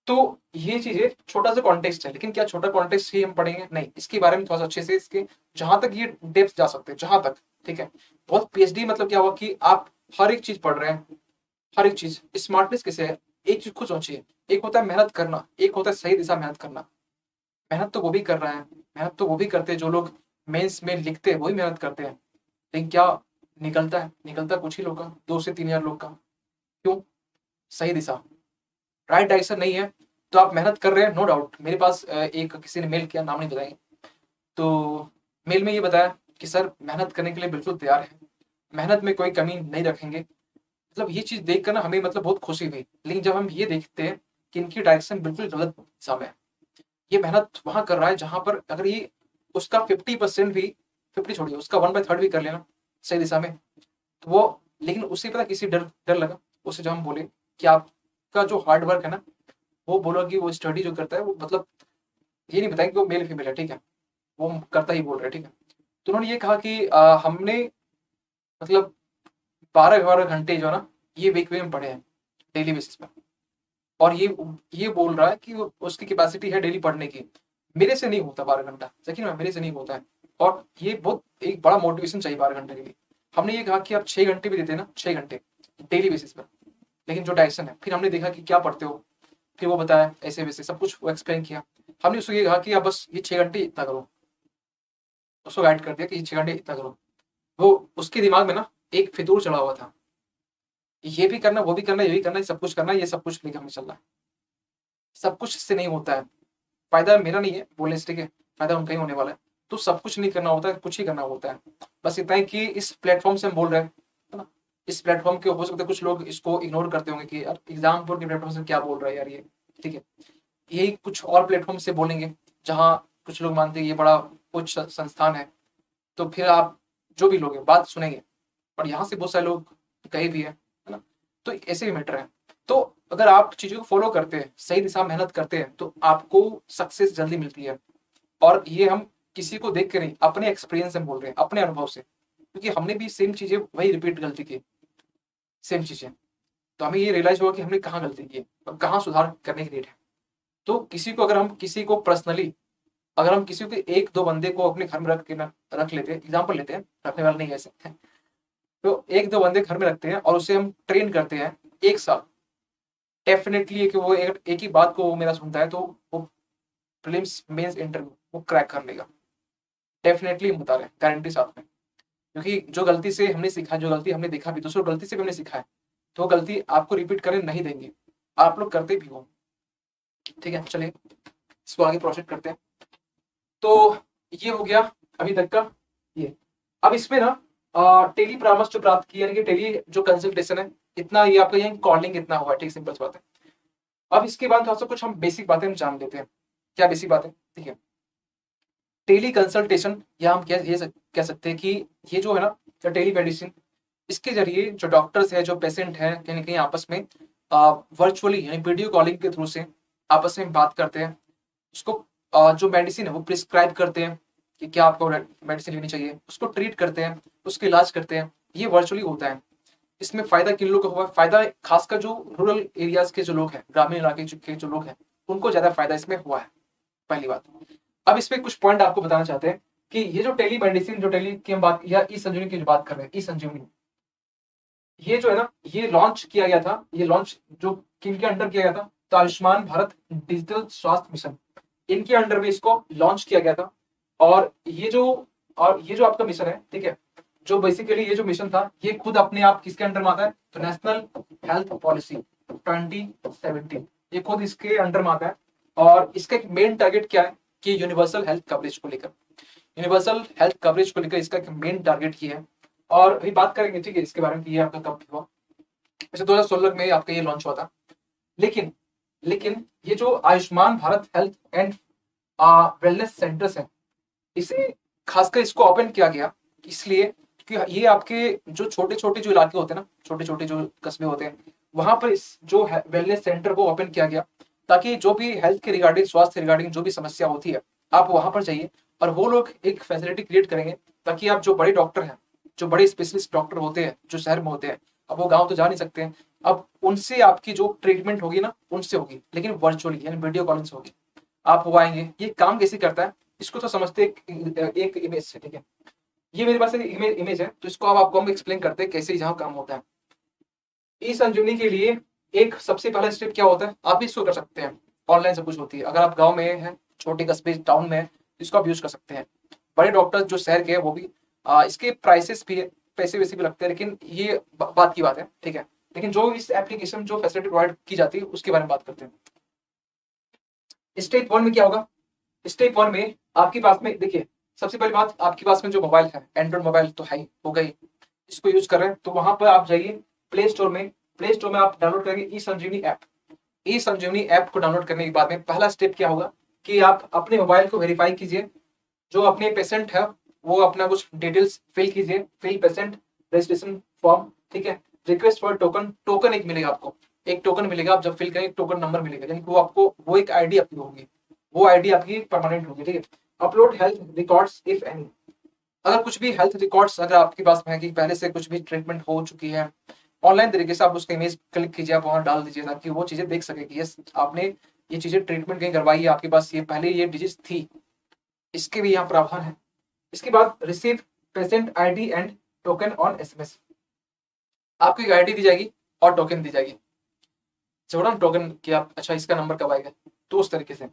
तो ये चीजें छोटा सा कॉन्टेक्स्ट है, लेकिन क्या छोटा कॉन्टेक्स्ट ही हम पढ़ेंगे? नहीं, इसके बारे में थोड़ा सा अच्छे से, इसके जहां तक ये डेप्थ जा सकते हैं, जहां तक, ठीक है। बहुत पीएचडी मतलब क्या हुआ कि आप हर एक चीज पढ़ रहे हैं, हर एक चीज। स्मार्टनेस किसे है? एक चीज खुद सोचिए, एक होता है मेहनत करना, एक होता है सही दिशा मेहनत करना। मेहनत तो वो भी कर रहे हैं, मेहनत तो वो भी करते हैं जो लोग मेंस में लिखते हैं, वही मेहनत करते हैं, लेकिन क्या निकलता है? निकलता कुछ ही लोग का, 2 से 3 हजार लोग का। क्यों? सही दिशा, राइट डायरेक्शन नहीं है। तो आप मेहनत कर रहे हैं, नो डाउट। मेरे पास एक किसी ने मेल किया, नाम नहीं बताएंगे, तो मेल में ये बताया कि सर मेहनत करने के लिए बिल्कुल तैयार है, मेहनत में कोई कमी नहीं रखेंगे। मतलब ये चीज देख कर ना हमें मतलब बहुत खुशी हुई, लेकिन जब हम ये देखते हैं कि इनकी डायरेक्शन बिल्कुल गलत दिशा में है, ये मेहनत वहां कर रहा है जहां पर अगर ये उसका 50% भी, 50 छोड़िए, उसका 1/3 भी कर लेना सही दिशा में, तो वो, लेकिन उसे पता किसी डर डर लगा उसे, जब हम बोले कि आपका जो हार्ड वर्क है ना, वो बोला कि वो स्टडी जो करता है वो, मतलब ये नहीं बताएंगे कि वो मेल फीमेल है, ठीक है, वो करता ही बोल रहा है, ठीक है। तो उन्होंने ये कहा कि हमने मतलब 12-12 घंटे जो है ना ये वीक में पढ़े हैं डेली बेसिस पर, और ये बोल रहा है कि उसकी कैपेसिटी है डेली पढ़ने की। मेरे से नहीं होता 12 घंटा, सही में मेरे से नहीं होता है, और ये बहुत एक बड़ा मोटिवेशन चाहिए 12 घंटे के लिए। हमने ये कहा कि आप 6 घंटे भी देते हैं ना, 6 घंटे डेली बेसिस पर, लेकिन जो डायरेक्शन है, फिर हमने देखा कि क्या पढ़ते हो, फिर वो बताया ऐसे वैसे सब कुछ वो एक्सप्लेन किया। हमने उसको ये कहा कि आप बस ये 6 घंटे इतना करो, उसको गाइड कर दिया कि ये 6 घंटे इतना करो। वो उसके दिमाग में ना एक फितूर चढ़ा हुआ था, ये भी करना, वो भी करना, ये भी करना, ये सब कुछ करना, ये सब कुछ लेकर हमें चल रहा है। सब कुछ इससे नहीं होता है, फायदा मेरा नहीं है बोलने से, ठीक है, फायदा उनका ही होने वाला है। तो सब कुछ नहीं करना होता है, कुछ ही करना होता है। बस इतना है कि इस प्लेटफॉर्म से हम बोल रहे हैं, है ना, इस प्लेटफॉर्म के हो सकता है कुछ लोग इसको इग्नोर करते होंगे कि यार एग्जाम बोर्ड के प्लेटफॉर्म से क्या बोल रहा है यार ये, ठीक है। यही कुछ और प्लेटफॉर्म से बोलेंगे जहाँ कुछ लोग मानते हैं ये बड़ा उच्च संस्थान है, तो फिर आप जो भी लोग हैं बात सुनेंगे, और यहाँ से बहुत सारे लोग कहे भी है ना। तो ऐसे भी मैटर है। तो अगर आप चीजों को फॉलो करते हैं, सही दिशा मेहनत करते हैं, तो आपको सक्सेस जल्दी मिलती है। और ये हम किसी को देख के नहीं, अपने एक्सपीरियंस से बोल रहे हैं, अपने अनुभव से, क्योंकि हमने भी सेम चीजें वही रिपीट गलती की, सेम चीजें। तो हमें ये रियलाइज हुआ कि हमने कहाँ गलती की है और कहाँ सुधार करने की नीड है। तो किसी को, अगर हम किसी को पर्सनली, अगर हम किसी को 1-2 बंदे को अपने घर में रख के ना, रख लेते हैं, एग्जाम्पल लेते हैं, रखने वाला नहीं ऐसे, तो 1-2 बंदे घर में रखते हैं और उसे हम ट्रेन करते हैं 1 साल, डेफिनेटली कि वो एक ही बात को वो मेरा सुनता है, तो वो प्रीलिम्स मेंस इंटरव्यू वो क्रैक कर लेगा, डेफिनेटली हम बता रहे हैं, गारंटी साथ में। क्योंकि जो गलती से हमने सीखा, जो गलती हमने देखा भी, दूसरों गलती से भी हमने सीखा है, तो वो गलती आपको रिपीट करने नहीं देंगे, आप लोग करते भी हो, ठीक है। चलिए इसको आगे प्रोसीड करते हैं। तो ये हो गया अभी तक का ये। अब इसमें ना टेली परामर्श जो प्राप्त किया, यानी कि टेली जो कंसल्टेशन है, इतना ये आपका यहाँ कॉलिंग इतना हुआ, ठीक, सिंपल सी बात है। अब इसके बाद थोड़ा सा कुछ हम बेसिक बातें हम जान लेते हैं। क्या बेसिक बातें? ठीक है, टेली कंसल्टेशन, या हम कह सकते हैं कि ये जो है ना टेली मेडिसिन, इसके जरिए जो डॉक्टर्स है, जो पेशेंट है, कहीं ना कहीं आपस में वर्चुअली यानी वीडियो कॉलिंग के थ्रू से आपस में बात करते हैं। उसको जो मेडिसिन है वो प्रिस्क्राइब करते हैं कि क्या आपको मेडिसिन लेनी चाहिए, उसको ट्रीट करते हैं, उसका इलाज करते हैं। ये वर्चुअली होता है। इसमें फायदा किन लोगों को हुआ? फायदा खासकर जो रूरल एरियाज के जो लोग हैं, ग्रामीण इलाके के जो लोग हैं, उनको ज्यादा फायदा इसमें हुआ है, पहली बात। अब इसमें कुछ पॉइंट आपको बताना चाहते हैं कि ये जो टेली मेडिसिन, जो टेली की हम बात, या ई संजीवनी की जो बात कर रहे हैं, ई संजीवनी, ये जो है ना, ये लॉन्च किया गया था, ये लॉन्च जो किन के अंडर किया गया था? तो आयुष्मान भारत डिजिटल स्वास्थ्य मिशन, इनके अंडर में इसको लॉन्च किया गया था। और ये जो आपका मिशन है, ठीक है, जो बेसिकली ये जो मिशन था ये खुद अपने आप किसके अंडर में आता है, तो नेशनल हेल्थ पॉलिसी 2017, ये खुद इसके अंडर में आता है। और इसका एक मेन टारगेट क्या है कि यूनिवर्सल हेल्थ कवरेज को लेकर, यूनिवर्सल हेल्थ कवरेज को लेकर इसका एक मेन टारगेट ये है। और अभी बात करेंगे, ठीक है, इसके बारे में कि ये आपका कब हुआ। वैसे 2016 में आपका ये लॉन्च हुआ था, लेकिन लेकिन ये जो Ayushman Bharat health and wellness centres है, इसे खासकर इसको ओपन किया गया इसलिए कि ये आपके जो छोटे छोटे जो इलाके होते हैं ना, छोटे छोटे जो कस्बे होते हैं, वहां पर इस जो वेलनेस सेंटर को ओपन किया गया, ताकि जो भी हेल्थ के रिगार्डिंग, स्वास्थ्य रिगार्डिंग जो भी समस्या होती है, आप वहां पर जाइए और वो लोग एक फैसिलिटी क्रिएट करेंगे, ताकि आप जो बड़े डॉक्टर हैं, जो बड़े स्पेशलिस्ट डॉक्टर होते हैं जो शहर में होते हैं, अब वो गाँव तो जा नहीं सकते हैं, अब उनसे आपकी जो ट्रीटमेंट होगी ना, उनसे होगी, लेकिन वर्चुअली यानी वीडियो कॉलिंग से होगी। आप वो आएंगे। ये काम कैसे करता है इसको तो समझते एक इमेज से, ठीक है। ये मेरे पास एक इमेज है, तो इसको अब आपको हम एक्सप्लेन करते हैं कैसे यहाँ काम होता है। ई संजीवनी के लिए एक सबसे पहला स्टेप क्या होता है, आप भी इसको कर सकते हैं, ऑनलाइन सब कुछ होती है। अगर आप गांव में हैं, छोटे कस्बे टाउन में है, तो इसको आप यूज कर सकते हैं। बड़े डॉक्टर जो शहर के हैं वो भी इसके प्राइसेस भी है, पैसे वैसे भी लगते हैं, लेकिन ये बात की बात है, ठीक है। लेकिन जो इस एप्लीकेशन जो फैसिलिटी प्रोवाइड की जाती है उसके बारे में बात करते हैं। स्टेप वन में क्या होगा, स्टेप वन में आपके पास में देखिए, सबसे पहली बात, आपके पास में जो मोबाइल है, एंड्रॉइड मोबाइल तो है हो गई, इसको यूज कर रहे हैं, तो वहां पर आप जाइए प्ले स्टोर में, प्ले स्टोर में आप डाउनलोड करेंगे ई संजीवनी ऐप। ई संजीवनी ऐप को डाउनलोड करने के बाद में पहला स्टेप क्या होगा कि आप अपने मोबाइल को वेरीफाई कीजिए, जो अपने पेशेंट है वो अपना कुछ डिटेल्स फिल कीजिए, फिल पेशेंट रजिस्ट्रेशन फॉर्म, ठीक है। रिक्वेस्ट फॉर टोकन, टोकन एक मिलेगा आपको, एक टोकन मिलेगा, आप जब फिल करेंगे टोकन नंबर मिलेगा, यानी वो आपको वो एक आईडी आपकी होगी, वो आईडी आपकी परमानेंट होगी, ठीक है। Upload health records if any, अगर कुछ भी हेल्थ रिकॉर्ड्स अगर आपके पास है कि पहले से कुछ भी ट्रीटमेंट हो चुकी है, ऑनलाइन तरीके से आप उसका इमेज क्लिक कीजिए, आप वहां डाल दीजिए, ताकि वो चीजें देख सके कि यस आपने ये चीजें ट्रीटमेंट कहीं करवाई है, आपके पास ये पहले ये डिजीज थी, इसके भी यहाँ प्रावधान है। इसके बाद receive patient ID and token on SMS, आपको एक आईडी दी जाएगी और टोकन दी जाएगी, जोड़ा टोकन कि आप अच्छा इसका नंबर कब आएगा, तो उस तरीके से।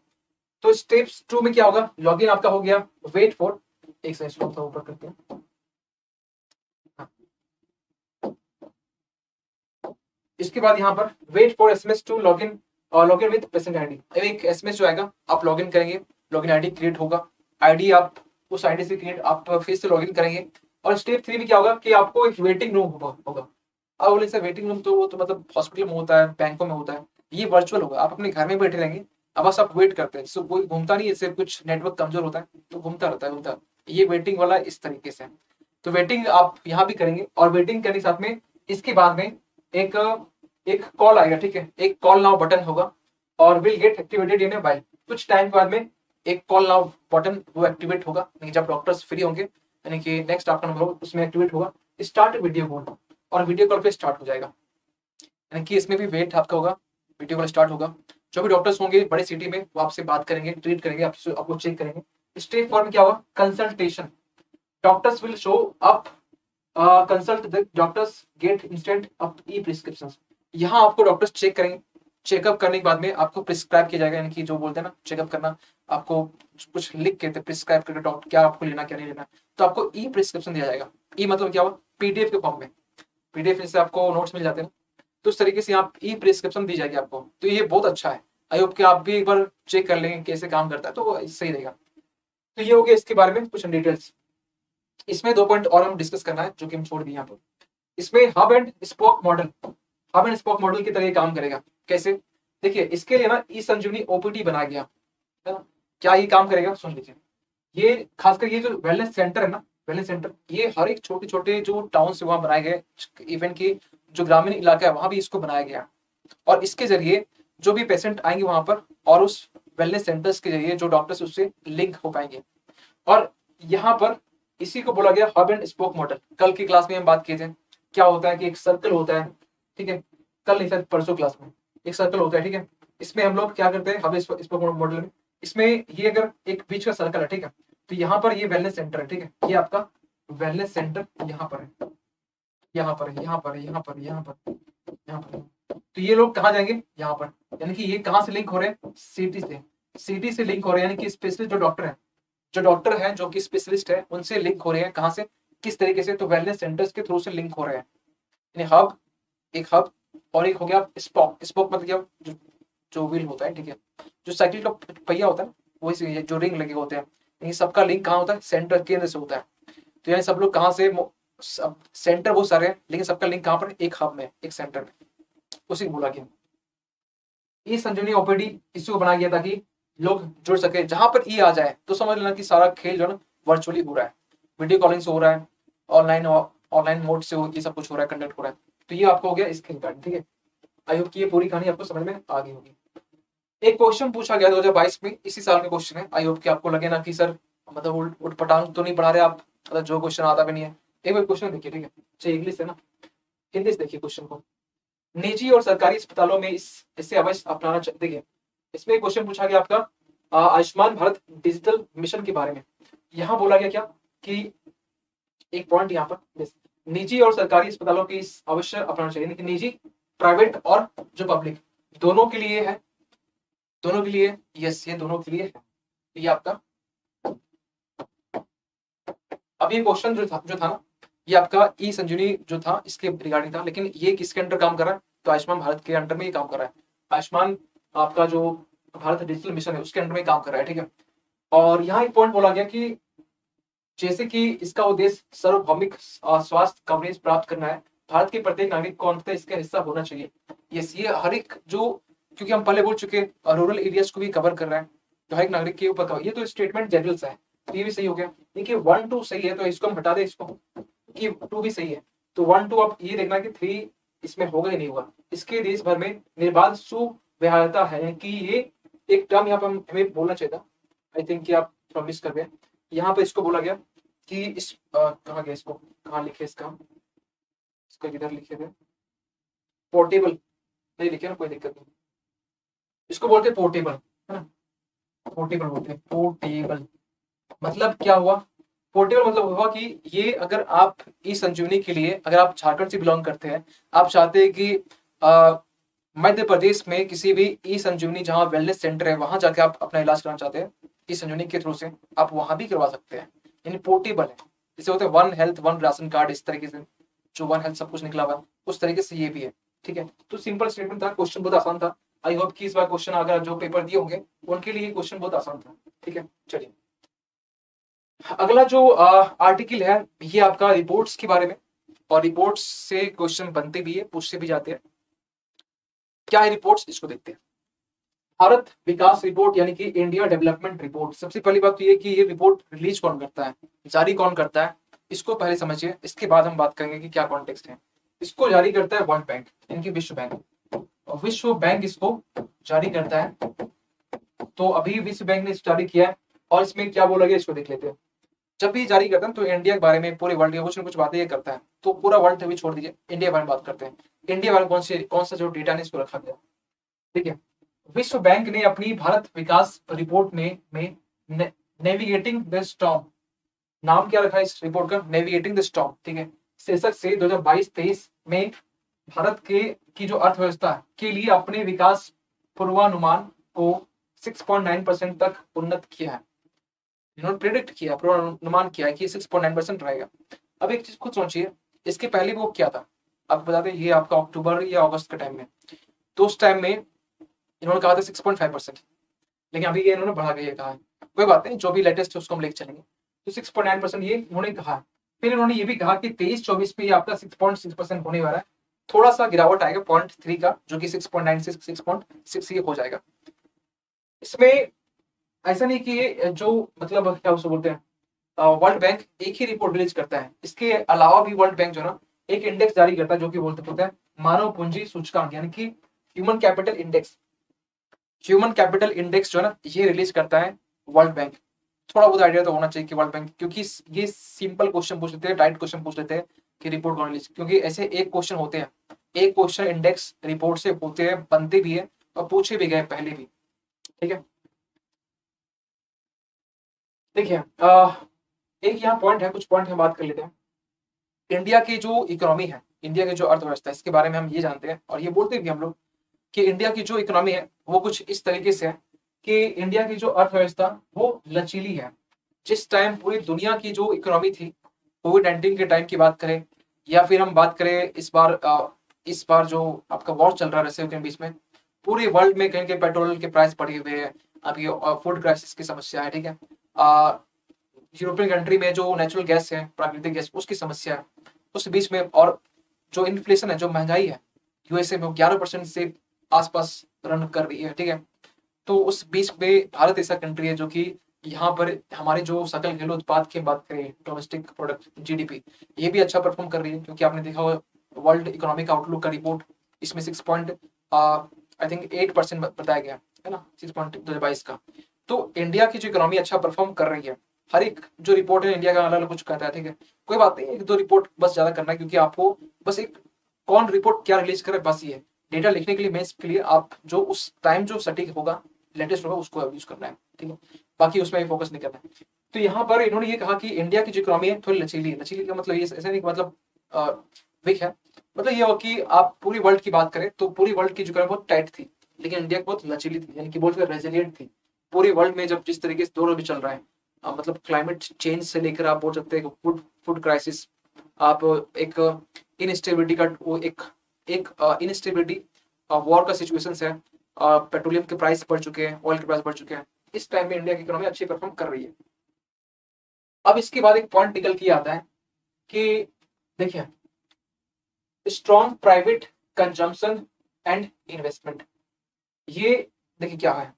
तो स्टेप 2 में क्या होगा, लॉगिन आपका हो गया, वेट फॉर, एक सेकंड स्लो ऊपर करते हैं। इसके बाद यहाँ पर wait for SMS to login और लॉगिन विद पेशेंट आईडी, एक एसएमएस जो आएगा आप लॉगिन करेंगे, लॉगिन आईडी क्रिएट होगा, आईडी आप उस आईडी से क्रिएट आप फिर से लॉगिन करेंगे। और स्टेप 3 में क्या होगा कि आपको एक वेटिंग रूम होगा। अब बोले सर वेटिंग रूम तो वो तो मतलब हॉस्पिटल में होता है, बैंकों में होता है, ये वर्चुअल होगा, आप अपने घर में बैठे रहेंगे, अब बस आप वेट करते हैं, कोई घूमता नहीं है, सिर्फ कुछ नेटवर्क कमजोर होता है तो घूमता रहता है, ये वेटिंग वाला इस तरीके से। तो वेटिंग आप यहाँ भी करेंगे, और वेटिंग करने के साथ में इसके बाद में एक एक कॉल आएगा, ठीक है, एक कॉल नाउ बटन होगा और will get activated in A while, कुछ टाइम के बाद में एक कॉल नाउ बटन वो एक्टिवेट होगा, यानी जब डॉक्टर्स फ्री होंगे, यानी कि नेक्स्ट आपका नंबर होगा उसमें एक्टिवेट होगा, स्टार्ट वीडियो कॉल, और वीडियो कॉल पे स्टार्ट हो जाएगा, यानी कि इसमें भी वेट आपका होगा, वीडियो कॉल स्टार्ट होगा। जो भी डॉक्टर्स होंगे बड़े सिटी में वो आपसे बात करेंगे, ट्रीट करेंगे, आपको चेक करेंगे। स्टेप 4 में क्या होगा, consultation, doctors will show up consult the doctors get instant up E prescription, यहाँ आपको डॉक्टर्स चेक करेंगे, चेकअप करने के बाद में आपको प्रिस्क्राइब किया जाएगा, यानी कि जो बोलते हैं ना चेकअप करना, आपको कुछ लिख के प्रिस्क्राइब करके डॉक्टर क्या आपको लेना क्या नहीं लेना, तो आपको ई प्रिस्क्रिप्शन दिया जाएगा। ई मतलब क्या हुआ, पीडीएफ के फॉर्म में, पीडीएफ से आपको नोट्स मिल जाते हैं, तो उस तरीके से आप ई प्रिस्क्रिप्शन दी जाएगी आपको, तो ये बहुत अच्छा है। आई होप कि आप भी एक बार चेक कर लेंगे कैसे काम करता है, तो सही रहेगा। तो ये हो गया इसके बारे में कुछ डिटेल्स। इसमें 2 पॉइंट और हम डिस्कस करना है जो कि हम छोड़ दिए यहाँ पर। इसमें hub and spoke model, hub and spoke model की तरह काम करेगा। कैसे, देखिए इसके लिए ना ई संजीवनी ओपीटी बनाया गया है ना, क्या ये काम करेगा सुन लीजिए। ये खासकर ये जो वेलनेस सेंटर है ना, वेलनेस सेंटर, ये हर एक छोटे छोटे जो टाउन से वहां बनाए गए, इवन की जो ग्रामीण इलाका है वहां भी इसको बनाया गया, और इसके जरिए जो भी पेशेंट आएंगे वहां पर, और उस वेलनेस सेंटर्स के जरिए जो डॉक्टर्स उससे लिंक हो पाएंगे। और यहाँ पर इसी को बोला गया हब एंड स्पोक मॉडल। कल की क्लास में हम बात किए थे, क्या होता है कि एक सर्कल होता है, ठीक है, कल नहीं शायद परसों क्लास में, एक सर्कल होता है, ठीक है, इसमें हम लोग क्या करते हैं हब स्पोक मॉडल में, इसमें ये अगर एक बीच का सर्कल है, ठीक है, तो यहाँ पर ये वेलनेस सेंटर है, ठीक है, ये आपका वेलनेस सेंटर यहाँ पर है, यहाँ पर है, यहाँ पर है, यहाँ पर, यहाँ पर, यहाँ पर, तो ये लोग कहाँ जाएंगे, यहाँ पर, यानी कि ये कहाँ से लिंक हो रहे हैं, सिटी से, सिटी से लिंक हो रहे हैं, यानी कि स्पेशलिस्ट जो डॉक्टर हैं जो कि स्पेशलिस्ट है उनसे लिंक हो रहे हैं। कहाँ से, किस तरीके से, तो वेलनेस सेंटर्स के थ्रू से लिंक हो रहे हैं। यानी हब, एक हब, और एक हो गया स्पॉक। स्पॉक मतलब क्या, जो व्हील होता है, ठीक है, जो साइकिल का पहिया होता है वही से जो रिंग लगे होते हैं, इन सबका लिंक कहाँ होता है, सेंटर, केंद्र से होता है। तो यानी सब लोग कहाँ से, सब सेंटर बहुत सारे हैं लेकिन सबका लिंक कहाँ पर, एक हब में, एक सेंटर में, उसी को बोला गया। ई संजीवनी ओपीडी इसी को बनाया गया ताकि लोग जुड़ सके। जहां पर ई आ जाए तो समझ लेना कि सारा खेल जो है ना वर्चुअली हो रहा है, वीडियो कॉलिंग से हो रहा है, ऑनलाइन मोड से ये सब कुछ हो रहा है, कंडक्ट हो रहा है। तो ये आपको हो गया स्क्रीन कार्ड, ठीक है। आई होप कि ये पूरी कहानी आपको समझ में आ गई होगी। एक क्वेश्चन पूछा गया 2022 में, इसी साल का क्वेश्चन है। आई होप कि आपको लगे ना कि सर मतलब उठपटांग तो नहीं पढ़ा रहे आप, मतलब जो क्वेश्चन आता भी नहीं है। एक बार क्वेश्चन देखिए, ठीक है, चाहिए इंग्लिश है ना, हिंदी से देखिए क्वेश्चन को। निजी और सरकारी अस्पतालों में इसे अवश्य अपनाना चाहिए। देखिए इसमें क्वेश्चन पूछा गया आपका आयुष्मान भारत डिजिटल मिशन के बारे में। यहाँ बोला गया क्या कि एक पॉइंट यहाँ पर, निजी और सरकारी अस्पतालों की अवश्य अपनाना चाहिए, यानी कि निजी, प्राइवेट और जो पब्लिक, दोनों के लिए है, दोनों के लिए, यस, ये दोनों के लिए है। ये आपका अब ये क्वेश्चन जो था ना, ये आपका ई संजीवनी जो था इसके रिगार्डिंग था, लेकिन ये किसके अंडर काम कर रहा है, तो आयुष्मान भारत के अंडर में ये काम कर रहा है। आयुष्मान आपका जो भारत डिजिटल मिशन है उसके अंडर में काम कर रहा है, ठीक है। और यहाँ एक पॉइंट बोला गया कि जैसे कि इसका उद्देश्य सार्वभौमिक स्वास्थ्य कवरेज प्राप्त करना है, भारत के प्रत्येक नागरिक को अंततः इसका हिस्सा होना चाहिए। ये हर एक जो, क्योंकि हम पहले बोल चुके रूरल एरियाज को भी कवर कर रहा है, तो हर एक नागरिक के ऊपर कवर, ये तो स्टेटमेंट जनरल सा है, तो ये भी सही हो गया। देखिए 1 2 सही है तो इसको हम हटा दें, इसको कि 2 भी सही है, तो 1 2 आप ये देखना कि 3 इसमें होगा ही नहीं होगा। इसके देश भर में निर्बाध सुव्यवहार्यता है कि ये एक टर्म यहाँ पर हमें बोलना चाहिए था, आई थिंक कि आप थोड़ा मिस कर गए। यहाँ पे इसको बोला गया कि इस कहाँ गया, इसको कहाँ लिखे, इसका किधर लिखे थे, पोर्टेबल नहीं लिखे ना, कोई दिक्कत नहीं, इसको बोलते हैं पोर्टेबल, है ना, पोर्टेबल बोलते हैं। पोर्टेबल मतलब क्या हुआ, पोर्टेबल मतलब हुआ कि ये अगर आप ई संजीवनी के लिए, अगर आप झारखंड से बिलोंग करते हैं, आप चाहते हैं कि मध्य प्रदेश में किसी भी ई संजीवनी जहाँ वेलनेस सेंटर है वहां जाके आप अपना इलाज कराना चाहते हैं ई संजीवनी के थ्रू से, आप वहां भी करवा सकते हैं। यानी पोर्टेबल है, जैसे होते हैं one health one ration card, इस तरीके से जो वन हेल्थ सब कुछ निकला हुआ है उस तरीके से ये भी है, ठीक है। तो सिंपल स्टेटमेंट था, क्वेश्चन बहुत आसान था। आई होप कि इस बार क्वेश्चन अगर जो पेपर दिए होंगे उनके लिए क्वेश्चन बहुत आसान था, ठीक है। चलिए अगला जो आर्टिकल है ये आपका रिपोर्ट्स के बारे में, और रिपोर्ट्स से क्वेश्चन बनते भी है, पूछते भी जाते हैं। क्या है रिपोर्ट्स, इसको देखते हैं। भारत विकास रिपोर्ट यानी कि इंडिया डेवलपमेंट रिपोर्ट। सबसे पहली बात तो ये कि ये रिपोर्ट रिलीज कौन करता है, जारी कौन करता है, इसको पहले समझिए, इसके बाद हम बात करेंगे कि क्या कॉन्टेक्स्ट है। इसको जारी करता है वर्ल्ड बैंक, इनकी विश्व बैंक, और विश्व बैंक इसको जारी करता है। तो अभी विश्व बैंक ने जारी किया है, और इसमें क्या बोला गया इसको देख लेते हैं। जब भी जारी करता है तो इंडिया के बारे में, पूरे वर्ल्ड के कुछ न कुछ बातें ये करता है, तो पूरा वर्ल्ड भी छोड़ दीजिए, इंडिया के बारे में बात करते हैं। इंडिया बारे में कौन सा जो डेटा ने इसको रखा गया, ठीक है। विश्व बैंक ने अपनी भारत विकास रिपोर्ट में नेविगेटिंग द स्टॉर्म, नाम क्या रखा है इस रिपोर्ट का, नेविगेटिंग द स्टॉर्म, ठीक है, शीर्षक से 2022-23 में भारत की जो अर्थव्यवस्था के लिए अपने विकास पूर्वानुमान को 6.9% तक उन्नत किया है। इन्होंने प्रेडिक्ट किया, पूर्वानुमान किया है कि 6.9% रहेगा। अब एक चीज खुद सोचिए, इसके पहले वो क्या था, आपको बता दें, ये आपका अक्टूबर या अगस्त के टाइम में, तो उस टाइम में इन्होंने कहा था 6.5%, लेकिन अभी ये इन्होंने बढ़ा के ये कहा है। कोई बात नहीं, जो भी लेटेस्ट है उसको हम लेके चलेंगे। तो 6.9% ये इन्होंने कहा। फिर इन्होंने ये भी कहा कि 23-24 में ये आपका 6.6% होने वाला है, थोड़ा सा गिरावट आएगा 0.3 का, जो कि 6.9 से 6.6 ये हो जाएगा। इसमें ऐसा नहीं कि ये जो मतलब क्या उसे बोलते हैं, वर्ल्ड बैंक एक ही रिपोर्ट रिलीज करता है, इसके अलावा भी वर्ल्ड बैंक जो है ना एक इंडेक्स जारी करता है, जो कि बोलते हैं मानव पूंजी सूचकांक, यानी कि human capital index. Human capital index जो है ना ये रिलीज करता है वर्ल्ड बैंक। थोड़ा बहुत आइडिया तो होना चाहिए कि वर्ल्ड बैंक, क्योंकि ये सिंपल क्वेश्चन पूछ लेते हैं, डायरेक्ट क्वेश्चन पूछ लेते हैं कि रिपोर्ट कौन रिलीज, क्योंकि ऐसे एक क्वेश्चन होते हैं, एक क्वेश्चन इंडेक्स रिपोर्ट से होते हैं, बनते भी है और पूछे भी गए पहले भी, ठीक है। देखिए एक यहाँ पॉइंट है, कुछ पॉइंट हम बात कर लेते हैं। इंडिया की जो इकोनॉमी है, इंडिया की जो अर्थव्यवस्था है, इसके बारे में हम ये जानते हैं और ये बोलते भी हम लोग कि इंडिया की जो इकोनॉमी है वो कुछ इस तरीके से है कि इंडिया की जो अर्थव्यवस्था वो लचीली है। जिस टाइम पूरी दुनिया की जो इकोनॉमी थी, कोविड-19 के टाइम की बात करें या फिर हम बात करें इस बार जो आपका वॉर चल रहा है रसिया के बीच में, पूरे वर्ल्ड में कहीं के पेट्रोल के प्राइस बढ़े हुए हैं, अभी फूड क्राइसिस की समस्या है, ठीक है। यूरोपियन कंट्री में जो नेचुरल गैस है, प्राकृतिक गैस, उसकी समस्या है। उस बीच में और जो इन्फ्लेशन है, जो महंगाई है, यूएसए में 11% से आसपास रन कर रही है, ठीक है। तो उस बीच में भारत ऐसा कंट्री है जो कि यहाँ पर हमारे जो सकल घरेलू उत्पाद की बात करें, डोमेस्टिक प्रोडक्ट जीडीपी, ये भी अच्छा परफॉर्म कर रही है, क्योंकि आपने देखा होगा वर्ल्ड इकोनॉमिक आउटलुक का रिपोर्ट, इसमें 6.8% बताया गया है ना, 6.2022 का। तो इंडिया की जो इकोनॉमी अच्छा परफॉर्म कर रही है। हर एक जो रिपोर्ट है इंडिया का अलग अलग कुछ कहता है, ठीक है। कोई बात नहीं, एक दो रिपोर्ट बस ज्यादा करना है, क्योंकि आपको बस एक कौन रिपोर्ट क्या रिलीज करे बस ये डेटा लिखने के लिए, मेंस के लिए आप जो उस टाइम जो सटीक होगा, लेटेस्ट होगा, उसको यूज करना है, ठीक है। बाकी उसमें भी फोकस नहीं करना है। तो यहाँ पर इन्होंने ये कहा कि इंडिया की जो इकोनॉमी है थोड़ी लचीली है। लचीली का मतलब ये ऐसा नहीं कि मतलब वीक है, मतलब ये हो कि आप पूरी वर्ल्ड की बात करें तो पूरी वर्ल्ड की जो इकोनॉमी बहुत टाइट थी, लेकिन इंडिया की बहुत लचीली थी, यानी कि बहुत रेजिलियंट थी। पूरी वर्ल्ड में जब जिस तरीके से दौर भी चल रहा है, मतलब क्लाइमेट चेंज से लेकर आप बोल सकते हैं फूड फूड क्राइसिस, आप एक इनस्टेबिलिटी का वो एक इनस्टेबिलिटी वॉर का सिचुएशन है, पेट्रोलियम के प्राइस बढ़ चुके हैं, ऑयल के प्राइस बढ़ चुके हैं। इस टाइम में इंडिया की इकोनॉमी अच्छी परफॉर्म कर रही है। अब इसके बाद एक पॉइंट निकल के आता है कि देखिए, strong private consumption and investment, ये देखिए क्या है।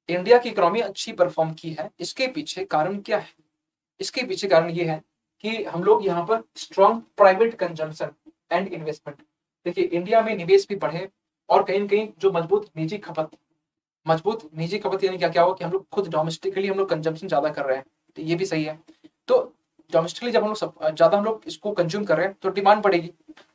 इंडिया की इकोनॉमी अच्छी परफॉर्म की है, इसके पीछे कारण क्या है? इसके पीछे कारण ये है कि हम लोग यहाँ पर strong private consumption and investment, देखिए इंडिया में निवेश भी बढ़े और कहीं न कहीं जो मजबूत निजी खपत यानी क्या क्या हो कि हम लोग खुद डोमेस्टिकली हम लोग कंजम्पशन ज्यादा कर रहे हैं, तो ये भी सही है। तो डोमेस्टिकली जब हम लोग ज्यादा हम लोग इसको कंज्यूम कर रहे हैं तो डिमांड बढ़ेगी।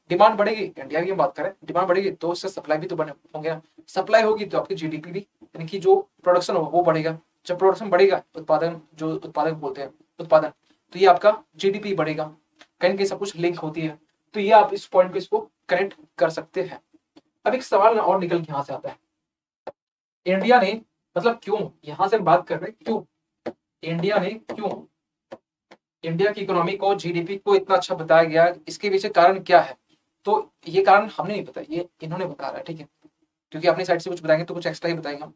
डिमांड बढ़ेगी, इंडिया की हम बात करें, डिमांड बढ़ेगी तो उससे सप्लाई भी तो बने होंगे। सप्लाई होगी तो आपकी जीडीपी भी, यानी कि जो प्रोडक्शन होगा वो बढ़ेगा। जब प्रोडक्शन बढ़ेगा, उत्पादन जो उत्पादक बोलते हैं उत्पादन, तो ये आपका जीडीपी बढ़ेगा। कहीं कहीं सब कुछ लिंक होती है। तो ये आप इस पॉइंट पे इसको कनेक्ट कर सकते हैं। अब एक सवाल और निकल के यहाँ से आता है, इंडिया ने मतलब क्यों, यहां से हम बात कर रहे हैं क्यों इंडिया ने क्यों इंडिया की इकोनॉमी को, जीडीपी को इतना अच्छा बताया गया, इसके पीछे कारण क्या है? तो ये कारण हमने नहीं बताया, ये इन्होंने बता रहा है, ठीक है। क्योंकि अपनी साइड से कुछ बताएंगे तो कुछ एक्स्ट्रा ही बताएंगे हम।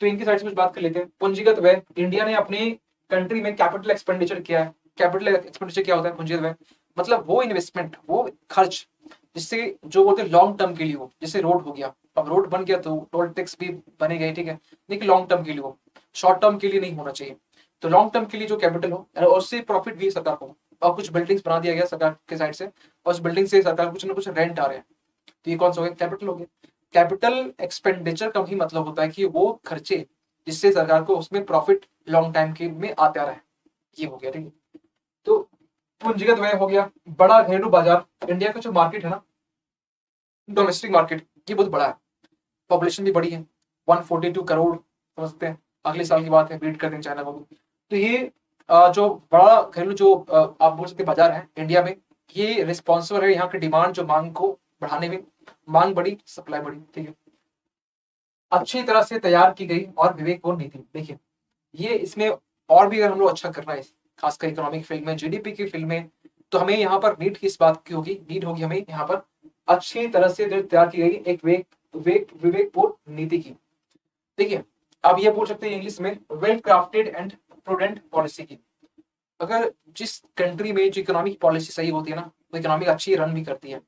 तो इनकी साइड से कुछ बात कर लेते हैं। पूंजीगत व्यय, इंडिया ने अपनी कंट्री में कैपिटल एक्सपेंडिचर किया है। कैपिटल एक्सपेंडिचर क्या होता है? पूंजीगत व्यय मतलब वो इन्वेस्टमेंट, वो खर्च जिससे जो बोलते हैं लॉन्ग टर्म के लिए हो, जैसे रोड हो गया, अब रोड बन गया तो टोल टैक्स भी बने गए, ठीक है, लेकिन लॉन्ग टर्म के लिए हो, शॉर्ट टर्म के लिए नहीं होना चाहिए। तो लॉन्ग टर्म के लिए जो कैपिटल हो और उससे प्रॉफिट भी सरकार को, और कुछ बिल्डिंग्स बना दिया गया सरकार के साइड से, और उस बिल्डिंग से सरकार कुछ ना कुछ रेंट आ रहे हैं, तो ये कौन सा हो गया? कैपिटल हो गया। कैपिटल एक्सपेंडिचर का भी मतलब होता है कि वो खर्चे जिससे सरकार को उसमें प्रॉफिट लॉन्ग टाइम के में आता रहे, ये हो गया, ठीक है। तो पूंजीगत व्यय हो गया। बड़ा घरेलू बाजार, इंडिया का जो मार्केट है ना, डोमेस्टिक मार्केट, ये बहुत बड़ा है, पॉपुलेशन भी बड़ी है, 142 करोड़ समझते हैं, अगले साल की बात है, बीट कर दें चाइना को भी। तो ये जो बड़ा घरेलू जो आप बोल सकते हैं बाजार है इंडिया में, ये रिस्पॉन्सिबल है यहाँ की डिमांड जो मांग को बढ़ाने में। मांग बढ़ी, सप्लाई बढ़ी, ठीक है। अच्छी तरह से तैयार की गई और विवेकपूर्ण नीति, देखिए ये इसमें और भी अगर हम लोग अच्छा करना है, खासकर इकोनॉमिक फील्ड में, जीडीपी की फील्ड में, तो हमें यहाँ पर नीड किस बात की होगी? नीड होगी हमें यहाँ पर अच्छी तरह से जो तैयार की गई एक विवेकपूर्ण नीति की। देखिए आप ये बोल सकते हैं इंग्लिश में well crafted and prudent policy की। अगर जिस कंट्री में जो इकोनॉमिक पॉलिसी सही होती है ना, वो इकोनॉमिक अच्छी रन भी करती है।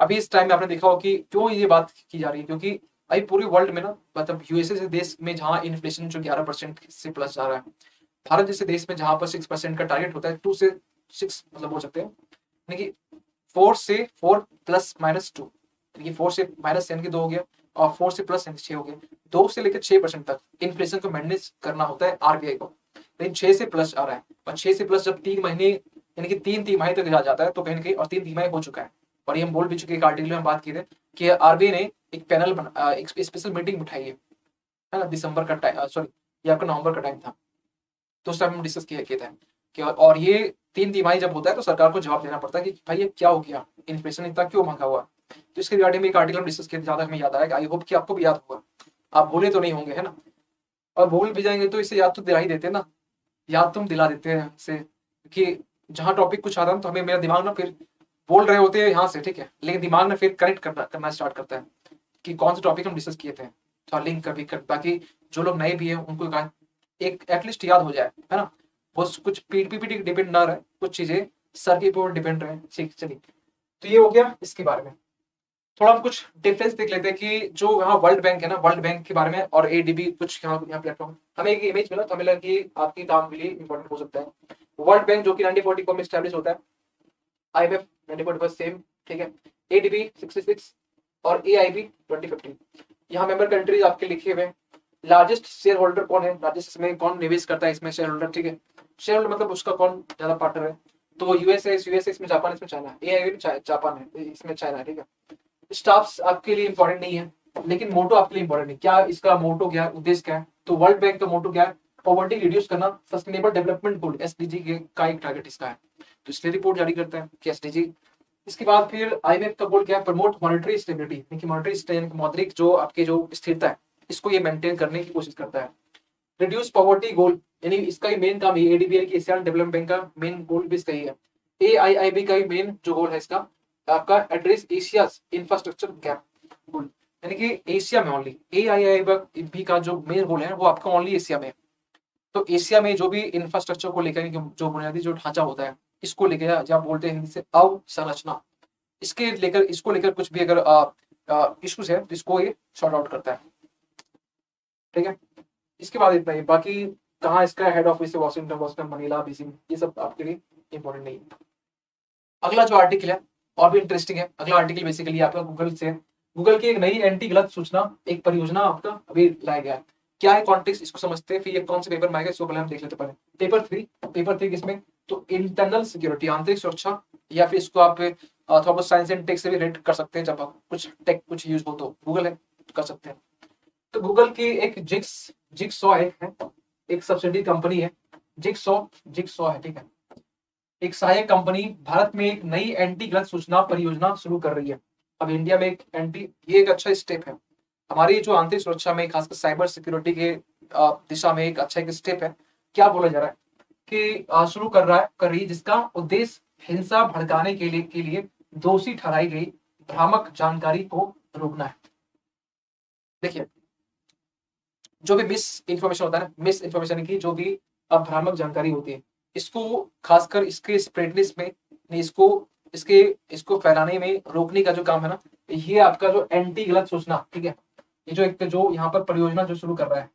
अभी इस टाइम में आपने देखा हो कि क्यों ये बात की जा रही है, क्योंकि अभी पूरी वर्ल्ड में ना, मतलब यूएसए से देश में जहाँ इन्फ्लेशन जो 11% से प्लस जा रहा है, भारत जैसे देश में जहां पर 6% का टारगेट होता है, 2 से 6 मतलब बोल सकते हैं, यानी कि 4 से 4 प्लस माइनस 2, यानी कि 4 से माइनस यानी कि 2 हो गया, और 4 से प्लस यानी 6 हो गया। 2 से लेकर 6% तक इन्फ्लेशन को मैनेज करना होता है आरबीआई को, लेकिन 6 से प्लस आ रहा है, और 6 से प्लस जब 3 महीने यानी कि 3 तिमाही तक जा जाता है तो कहीं ना कहीं, और 3 तिमाही हो चुका है, और ये हम बोल भी चुके एक आर्टिकल में बात की थी कि आरबीआई ने एक पैनल एक स्पेशल मीटिंग बिठाई है ना, दिसंबर का टाइम, सॉरी ये आपका नवंबर का टाइम था, तो उस टाइम हम डिस्कस किया था कि, और ये 3 तिमाही जब होता है तो सरकार को जवाब देना पड़ता है कि भाई ये क्या हो गया, इन्फ्लेशन इतना क्यों महंगा हुआ। तो इसके रिगार्डिंग में एक आर्टिकल हम डिस्कस किया, ज्यादा हमें याद आया, आई होप कि आपको भी याद होगा, आप भूले तो नहीं होंगे, है ना। और भूल भी जाएंगे तो इसे याद तो दिला ही देते हैं ना, याद तुम दिला देते हैं इसे, कि जहाँ टॉपिक कुछ आ रहा है तो हमें मेरा दिमाग ना फिर बोल रहे होते हैं यहाँ से, ठीक है, लेकिन दिमाग ना फिर कनेक्ट करना स्टार्ट करता है कि कौन से टॉपिक हम डिस्कस किए थे, तो लिंक कभी कर, ताकि जो लोग नए भी हैं उनको एक एटलीस्ट याद हो जाए, है ना। वो कुछ पीपीटी डिपेंड ना रहे, कुछ चीजें सर के ऊपर डिपेंड रहे। ठीक, चलिए, तो ये हो गया इसके बारे में। थोड़ा हम कुछ डिफरेंस देख लेते हैं कि जो यहाँ वर्ल्ड बैंक है ना, वर्ल्ड बैंक के बारे में और एडीबी कुछ यहाँ प्लेटफॉर्म, हमें एक इमेज मिला तो हमें लगा कि आपके काम के लिए इंपॉर्टेंट हो सकता है। वर्ल्ड बैंक जो कि 1944 में स्टैब्लिश होता है, IMF 1945 सेम, ठीक है, एडीबी 66 और एआईबी 2015। यहाँ मेंबर कंट्रीज आपके लिखे हुए हैं। लार्जेस्ट शेयर होल्डर कौन है, लार्जेस्ट इसमें कौन निवेश करता है इसमें शेयर होल्डर, ठीक है, शेयर होल्डर मतलब उसका कौन ज्यादा पार्टनर है, तो यूएसए इसमें जापान, इसमें चाइना, एआईबी जापान है, इसमें चाइना है, ठीक है। स्टाफ्स आपके लिए इंपॉर्टेंट नहीं है, लेकिन मोटो आपके लिए इंपॉर्टेंट है। क्या इसका मोटो, क्या उद्देश्य क्या है, तो वर्ल्ड बैंक का मोटो क्या है, पॉवर्टी रिड्यूस करना, सस्टेनेबल डेवलपमेंट गोल एसडीजी का एक टारगेट इसका है, तो इसलिए रिपोर्ट जारी करता है कि एसडीजी। इसके बाद फिर आईएमएफ का गोल क्या है, प्रमोट मॉनेटरी स्टेबिलिटी, मॉनेटरी मौद्रिक जो आपकी जो स्थिरता है इसको ये मेंटेन करने की कोशिश करता है। रिड्यूस पॉवर्टी गोल, यानी इसका ही मेन काम है, एडीबी की एशियन डेवलपमेंट बैंक का मेन गोल भी इसका ही है। एआईआईबी का ही मेन जो गोल है इसका आपका एड्रेस एशिया इंफ्रास्ट्रक्चर गैप गोल, यानी कि एशिया में ओनली एआईआईबी का जो मेन गोल है वो आपका ओनली एशिया में है। तो एशिया में जो भी इंफ्रास्ट्रक्चर को लेकर जो बुनियादी जो ढांचा होता है इसको लेकर, जब बोलते हैं हिंदी से अवसंरचना, इसको लेकर कुछ भी अगर इश्यूज है तो इसको ये सॉर्ट आउट करता है, ठीक है। इसके बाद इतना ही, बाकी कहाँ इसका हेड ऑफिस है, वॉशिंगटन, मनीला, बीजिंग, ये सब आपके लिए इंपॉर्टेंट नहीं है। अगला जो आर्टिकल है और भी इंटरेस्टिंग है, अगला आर्टिकल बेसिकली आपका गूगल से, गूगल की एक नई एंटी गलत सूचना एक परियोजना आपका अभी लाया गया है। क्या है कॉन्टेक्स्ट, इसको समझते हैं, फिर ये कौन से पेपर में आएगा इसको पहले हम देख लेते पहले। पेपर 3 किसमें, तो इंटरनल सिक्योरिटी, आंतरिक सुरक्षा, या फिर इसको आप थोड़ा बहुत साइंस एंड टेक से भी रेट कर सकते हैं, जब आप कुछ टेक कुछ यूज हो तो गूगल है तो कर सकते हैं। तो गूगल की एक जिक्सॉ है, एक सब्सिडी कंपनी है, जिक्सॉ है, ठीक है, एक सहायक कंपनी भारत में एक नई एंटी गलत सूचना परियोजना शुरू कर रही है। अब इंडिया में एक ये एक अच्छा स्टेप है हमारी जो आंतरिक सुरक्षा में, खासकर साइबर सिक्योरिटी के दिशा में एक अच्छा एक स्टेप है। क्या बोला जा रहा है कि शुरू कर रही है, जिसका उद्देश्य हिंसा भड़काने के लिए दोषी ठहराई गई भ्रामक जानकारी को रोकना है। देखिए, जो भी मिस इन्फॉर्मेशन होता है ना, मिस इन्फॉर्मेशन की जो भी भ्रामक जानकारी होती है, इसको खासकर इसके स्प्रेडनेस में, इसको फैलाने में रोकने का जो काम है ना, ये आपका जो एंटी गलत सूचना, ठीक है, ये जो एक जो यहाँ पर परियोजना जो शुरू कर रहा है,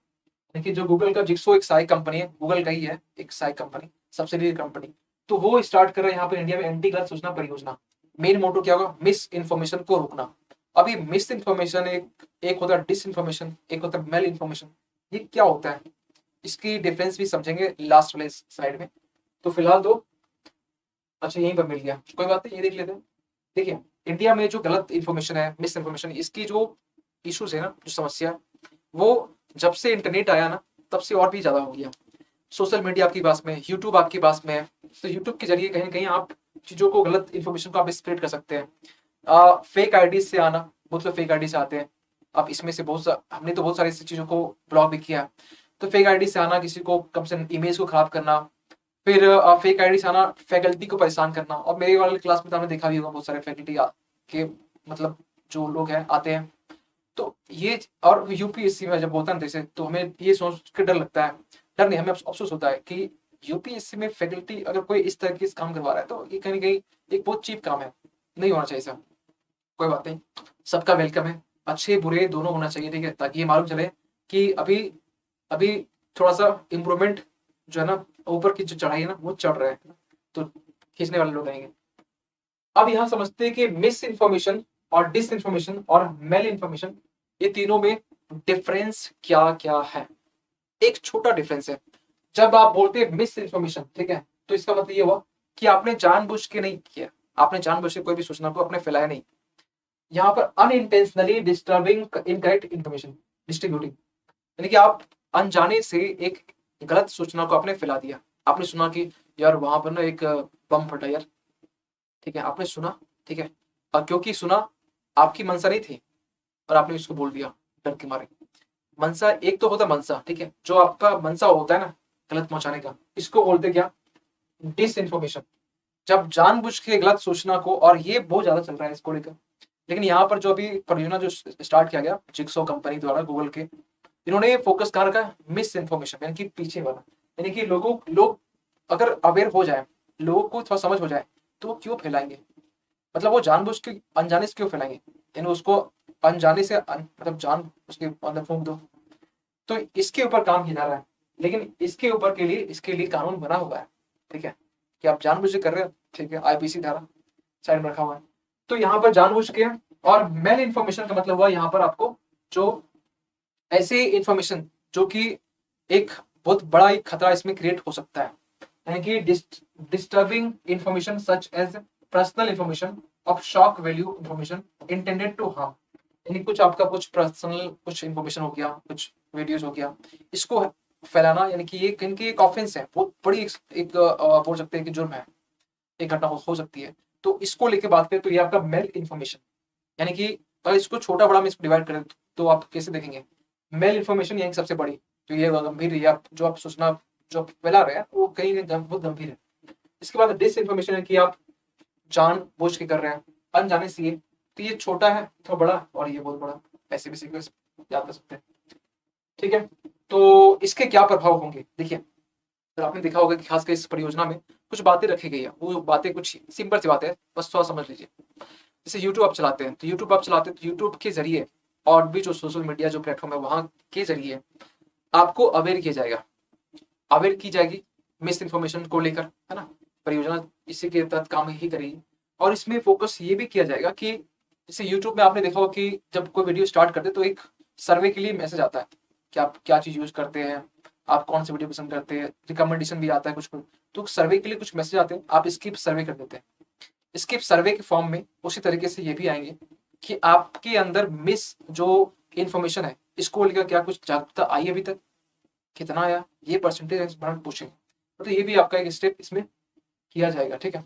देखिए, जो गूगल का जिक्सो एक सहायक कंपनी है, गूगल का ही है एक सहायक कंपनी, सब्सिडियरी कंपनी, तो वो स्टार्ट कर रहा है यहाँ पर इंडिया में एंटी गलत सूचना परियोजना। मेन मोटो क्या होगा, मिस इन्फॉर्मेशन को रोकना। अभी मिस इन्फॉर्मेशन एक होता है डिस इन्फॉर्मेशन, एक होता है मेल इन्फॉर्मेशन। ये क्या होता है, इसकी डिफरेंस भी समझेंगे लास्ट वाले स्लाइड में। तो फिलहाल तो अच्छा यहीं पर मिल गया, कोई बात नहीं, ये देख लेते हैं। देखिए, इंडिया में जो गलत इन्फॉर्मेशन है, मिस इन्फॉर्मेशन, इसकी जो इश्यूज है ना, जो समस्या है, वो जब से इंटरनेट आया ना तब से और भी ज्यादा हो गया। सोशल मीडिया आपकी पास में, यूट्यूब आपके पास में है, तो यूट्यूब के जरिए कहीं ना कहीं आप चीजों को, गलत इन्फॉर्मेशन को आप स्प्रेड कर सकते हैं। फेक आईडी से आना, बहुत लोग फेक आईडी से आते हैं। अब इसमें से हमने तो बहुत सारी ऐसी चीजों को ब्लॉक भी किया। तो फेक आईडी से आना, किसी को कम से इमेज को खराब करना, फिर फेक आईडी से आना, फैकल्टी को परेशान करना। और मेरे वाले क्लास में तो हमने देखा भी होगा, बहुत सारे फैकल्टी के मतलब जो लोग हैं आते हैं, तो ये, और यूपीएससी में जब होता है जैसे, तो हमें ये सोच के डर लगता है, डर नहीं, हमें अफसोस होता है कि यूपीएससी में फैकल्टी अगर कोई इस तरह के काम करवा रहा है तो ये कहीं ना कहीं एक बहुत चीप काम है, नहीं होना चाहिए सर। कोई बात नहीं, सबका वेलकम है, अच्छे बुरे दोनों होना चाहिए, ठीक है, ताकि ये मालूम चले कि अभी अभी थोड़ा सा इम्प्रूवमेंट जो है ना, ऊपर की जो चढ़ाई है ना वो चढ़ रहा है, तो खींचने वाले लोग आएंगे। अब यहाँ समझते हैं कि मिस इन्फॉर्मेशन और डिस इन्फॉर्मेशन और मेल इन्फॉर्मेशन, ये तीनों में डिफरेंस क्या क्या है। एक छोटा डिफरेंस है, जब आप बोलते हैं मिस इन्फॉर्मेशन, ठीक है, तो इसका मतलब ये हुआ कि आपने जानबूझ के नहीं किया, आपने जानबूझ के कोई भी सूचना को आपने फैलाया नहीं। यहाँ पर unintentionally disturbing incorrect information distributing, यानी कि आप अनजाने से एक गलत सूचना को आपने फैला दिया। आपने सुना कि यार वहां पर ना एक बम फटा यार, ठीक है, आपने सुना, ठीक है, और क्योंकि सुना आपकी मंशा नहीं थी और आपने इसको बोल दिया डर के मारे। मनसा एक तो होता है मनसा, ठीक है, जो आपका मनसा होता है ना गलत पहुंचाने का, इसको बोलते क्या, डिस इन्फॉर्मेशन। जब जानबूझ के गलत सूचना को, और ये बहुत ज्यादा चल रहा है इसको लेकर। लेकिन यहाँ पर जो अभी परियोजना जो स्टार्ट किया गया जिक्सो कंपनी द्वारा गूगल के, इन्होंने फोकस कहाँ रखा, मिस इन्फॉर्मेशन, यानी कि पीछे वाला, यानी कि लोग अगर अवेयर हो जाए, लोगों को थोड़ा समझ हो जाए, तो क्यों फैलाएंगे, मतलब वो जानबूझ के अनजाने से क्यों फैलाएंगे, यानी उसको अनजाने से मतलब जान उसके अंदर फूंक दो। तो इसके ऊपर काम किया जा रहा है, लेकिन इसके ऊपर के लिए इसके लिए कानून बना हुआ है, ठीक है, कि आप जानबूझ के कर रहे हो, ठीक है, आईपीसी धारा साइड में रखा हुआ है। तो यहाँ पर जानबूझ के, और मेल इन्फॉर्मेशन का मतलब हुआ यहाँ पर आपको जो ऐसे इन्फॉर्मेशन जो कि एक बहुत बड़ा एक खतरा इसमें क्रिएट हो सकता है, यानी कि disturbing information such as personal information of shock value information intended to harm, यानी कुछ आपका कुछ पर्सनल कुछ इंफॉर्मेशन हो गया, कुछ वीडियोस हो गया, इसको फैलाना, यानी कि ये इनकी एक ऑफेंस है, बहुत बड़ी एक बोल सकते हैं कि जुर्म है, एक घटना हो सकती है। तो इसको लेके बात करें तो ये आपका मेल इन्फॉर्मेशन, यानी कि अगर इसको छोटा बड़ा में इसको डिवाइड करें तो आप कैसे देखेंगे, मेल इन्फॉर्मेशन यानी सबसे बड़ी, तो ये गंभीर है, आप जो आप सूचना जो आप फैला रहे हैं वो कहीं ना कहीं बहुत गंभीर है। इसके बाद डिस इन्फॉर्मेशन है कि आप जान बूझ के कर रहे हैं अनजाने से, तो ये छोटा है थोड़ा बड़ा, और ये बहुत बड़ा, ऐसे भी सीक्वेंस याद कर सकते हैं, ठीक है। तो इसके क्या प्रभाव होंगे, देखिए, तो आपने देखा होगा कि खासकर इस परियोजना में कुछ बातें रखी गई है, वो बातें कुछ सिंपल सी बातें हैं, बस थोड़ा समझ लीजिए। जैसे यूट्यूब आप चलाते हैं, तो यूट्यूब के जरिए, और भी जो सोशल मीडिया जो प्लेटफॉर्म है वहां के जरिए आपको अवेयर किया जाएगा, अवेयर की जाएगी मिस इन्फॉर्मेशन को लेकर, है ना। परियोजना इसी के तहत काम ही करेगी, और इसमें फोकस ये भी किया जाएगा कि जैसे यूट्यूब में आपने देखा होगा कि जब कोई वीडियो स्टार्ट करते तो एक सर्वे के लिए मैसेज आता है कि आप क्या चीज यूज करते हैं, आप कौन सी वीडियो पसंद करते हैं, रिकमेंडेशन भी आता है कुछ कुछ, तो सर्वे के लिए कुछ मैसेज आते हैं, आप स्किप सर्वे कर देते हैं। स्किप सर्वे के फॉर्म में उसी तरीके से ये भी आएंगे कि आपके अंदर मिस जो इन्फॉर्मेशन है इसको लेकर क्या कुछ जागरूकता आई अभी तक, कितना आया, ये परसेंटेज पूछेंगे, तो ये भी आपका एक स्टेप इसमें किया जाएगा, ठीक है।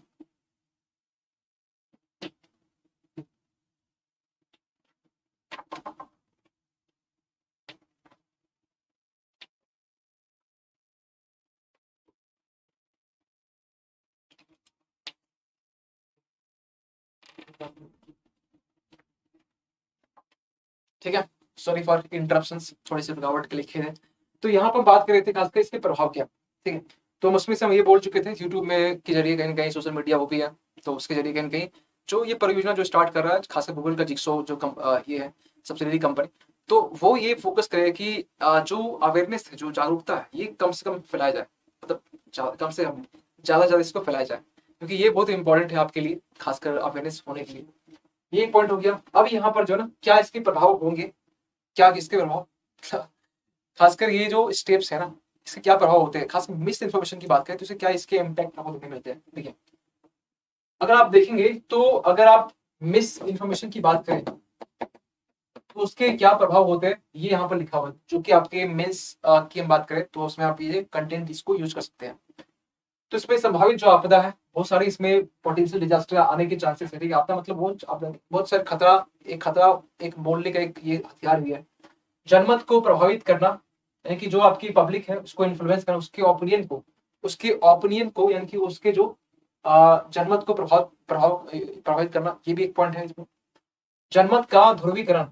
ठीक है, सॉरी फॉर इंटरप्शंस, थोड़ी सी रुकावट के लिए खेद है। तो यहाँ पर बात कर रहे थे खासकर इसके प्रभाव क्या, ठीक है। तो उसमें से हम ये बोल चुके थे यूट्यूब में के जरिए कहीं ना कहीं सोशल मीडिया वो भी है, तो उसके जरिए कहीं ना कहीं जो ये परियोजना जो स्टार्ट कर रहा है खासकर गूगल का जिक्सो जो ये है सब्सिडरी कंपनी, तो वो ये फोकस करे कि जो अवेयरनेस है, जो जागरूकता है, ये कम से कम फैलाया जाए, मतलब कम से कम ज्यादा इसको फैलाया जाए, क्योंकि ये बहुत इंपॉर्टेंट है आपके लिए, खासकर अवेयरनेस होने के लिए। ये एक पॉइंट हो गया। अब यहाँ पर जो है ना क्या इसके प्रभाव होंगे, क्या इसके प्रभाव, खासकर ये जो स्टेप्स है ना इसके क्या प्रभाव होते हैं, खासकर मिस इन्फॉर्मेशन की बात करें तो इसे क्या इसके इम्पैक्ट आपको देखने मिलते हैं। देखिए, अगर आप देखेंगे तो अगर आप मिस इन्फॉर्मेशन की बात करें तो उसके क्या प्रभाव होते हैं, ये यहाँ पर लिखा हुआ है, जो कि आपके मेंस की हम बात करें तो उसमें आप ये कंटेंट इसको यूज कर सकते हैं। तो इसमें संभावित जो आपदा है बहुत सारी, इसमें पोटेंशियल डिजास्टर आने के चांसेस है, ठीक है। आपदा मतलब बहुत सारे खतरा एक बोलने का एक ये हथियार भी है। जनमत को प्रभावित करना, यानी कि जो आपकी पब्लिक है उसको इन्फ्लुएंस करना, उसके ओपिनियन को यानी कि उसके जो जनमत को प्रभावित करना, ये भी एक पॉइंट है इसमें। जनमत का ध्रुवीकरण,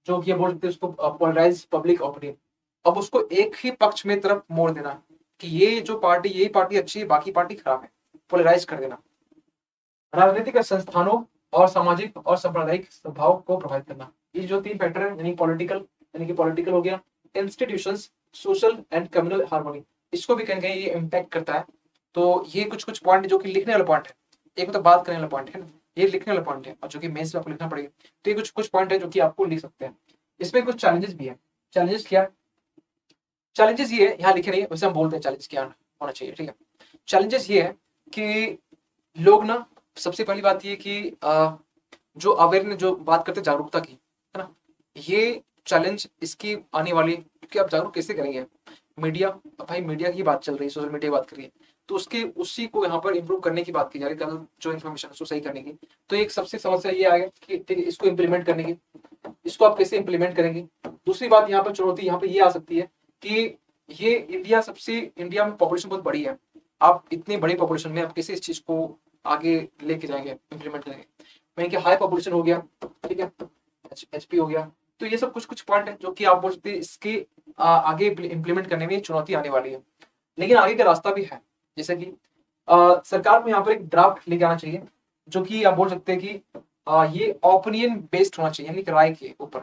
जो कि ये बोल सकते हैं उसको पोलराइज पब्लिक ओपिनियन, अब उसको एक ही पक्ष में तरफ मोड़ देना कि ये जो पार्टी यही पार्टी अच्छी है बाकी पार्टी खराब है, पोलराइज कर देना। राजनीतिक संस्थानों और सामाजिक और सांप्रदायिक स्वभाव को प्रभावित करना, ये जो तीन फैक्टर है, यानी कि पॉलिटिकल हो गया, institutions, social and communal harmony, इसको भी कहीं कहीं ये इम्पैक्ट करता है। तो ये कुछ पॉइंट जो कि लिखने वाला पॉइंट है, एक तो बात करने वाला पॉइंट है ना, ये लिखने वाला पॉइंट है, और जो कि मेंस में आपको लिखना पड़ेगा। तो ये कुछ पॉइंट है जो कि आपको लिख सकते हैं। इसमें कुछ चैलेंजेस भी है। चैलेंजेस क्या है, चैलेंजेस ये है, यहाँ लिखे नहीं है वैसे हम बोलते हैं चैलेंज क्या होना चाहिए, ठीक है। चैलेंजेस ये है कि लोग ना, सबसे पहली बात ये कि जो अवेयरनेस जो बात करते हैं जागरूकता की, है ना, ये चैलेंज इसकी आने वाली, क्योंकि आप जागरूक कैसे करेंगे, मीडिया, भाई मीडिया की बात चल रही है, सोशल मीडिया की बात करिए, तो उसके उसी को यहाँ पर इम्प्रूव करने की बात की जा रही है, जो इन्फॉर्मेशन उसको सही करने की। तो एक सबसे समस्या ये आएगा कि ठीक है, इसको इम्प्लीमेंट करने की, इसको आप कैसे इम्प्लीमेंट करेंगे। दूसरी बात यहाँ पर चुनौती यहाँ पे ये आ सकती है कि ये इंडिया में पॉपुलेशन बहुत बड़ी है, आप इतनी बड़ी पॉपुलेशन में आप कैसे इस चीज को आगे लेके जाएंगे, इम्प्लीमेंट करेंगे। वहीं कि हाई पॉपुलेशन हो गया, ठीक है, HP हो गया, तो ये सब कुछ कुछ पॉइंट है जो कि आप बोल सकते हैं इसके आगे इम्प्लीमेंट करने में चुनौती आने वाली है। लेकिन आगे का रास्ता भी है, जैसे कि सरकार को यहाँ पर एक ड्राफ्ट लेके आना चाहिए, जो कि आप बोल सकते हैं कि ये ओपिनियन बेस्ड होना चाहिए, यानी कि राय के ऊपर,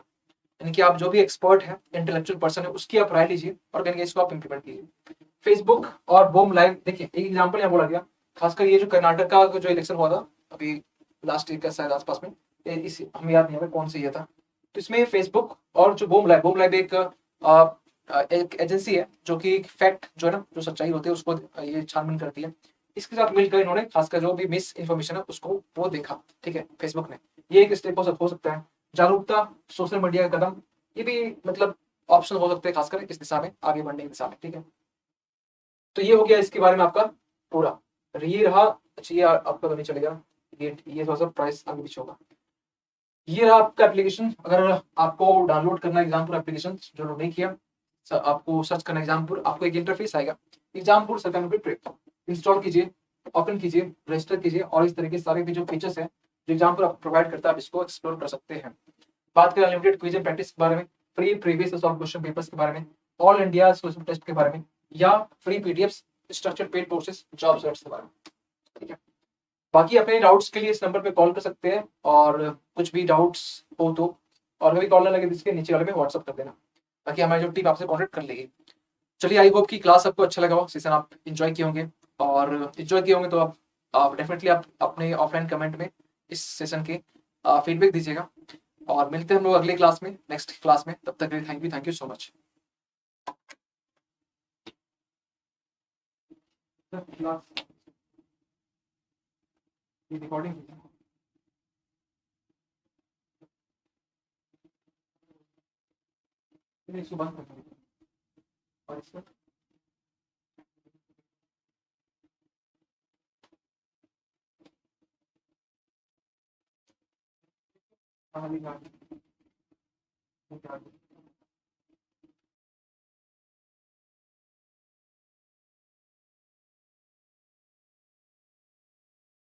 यानी कि आप जो भी एक्सपर्ट है, इंटेलेक्चुअल पर्सन है, उसकी आप राय लीजिए और कहीं इसको आप इम्प्लीमेंट कीजिए। फेसबुक और बूम लाइव, देखिए एक एग्जांपल यहाँ बोला गया, खासकर ये जो कर्नाटक का जो इलेक्शन हुआ था अभी लास्ट ईयर का शायद आसपास में, इस हमें याद नहीं है कौन सा ये था, तो इसमें फेसबुक और जो बूम लाइव एक एजेंसी है जो कि फैक्ट जो है ना, जो सच्चाई होती है उसको ये छानबीन करती है, इसके साथ मिलकर इन्होंने खासकर जो भी मिस इन्फॉर्मेशन है उसको वो देखा, ठीक है, फेसबुक ने। ये एक स्टेप हो सकता है। जागरूकता, सोशल मीडिया का कदम, ये भी मतलब ऑप्शन हो सकते हैं खासकर इस दिशा में आगे बढ़ने की दिशा में, ठीक है। तो ये हो गया इसके बारे में आपका पूरा। ये रहा, अच्छा ये आपका तो नहीं चलेगा, ये थोड़ा सा प्राइस आगे पीछे होगा। ये रहा आपका एप्लीकेशन, अगर आपको डाउनलोड करना एग्जामपुर एप्लीकेशन जो लोड नहीं किया, आपको सर्च करना एग्जामपुर, आपको एक इंटरफेस आएगा, एग्जामपुर सरकार इंस्टॉल कीजिए, ओपन कीजिए, रजिस्टर कीजिए, और इस तरह के सारे भी जो फीचर्स हैं जो एग्जामपुर आपको प्रोवाइड करता है, आप इसको एक्सप्लोर कर सकते हैं। बात करें अनलिमिटेड क्विज एंड प्रैक्टिस के बारे में, free previous solve question papers के बारे में, ऑल इंडिया सोशल टेस्ट के बारे में, या free PDFs, structured paid courses, job search के बारे में, ठीक है। बाकी अपने डाउट्स के लिए इस नंबर पे कॉल कर सकते हैं, और कुछ भी डाउट्स हो तो, और कभी कॉल ना लगे तो इसके नीचे वाले में व्हाट्सअप कर देना, ताकि हमारी जो टीम आपसे कॉन्टेक्ट कर लेगी। चलिए, आई होप कि क्लास आपको अच्छा लगा हो, सेशन आप इंजॉय किए होंगे, और इंजॉय किए होंगे तो आप डेफिनेटली आप अपने ऑफलाइन कमेंट में इस सेशन के फीडबैक दीजिएगा, और मिलते हैं हम लोग अगले क्लास में, नेक्स्ट क्लास में। तब तक के लिए thank you so much. Recording इसको बंद कर दीजिए, और इसको हाँ, निकाल दीजिए।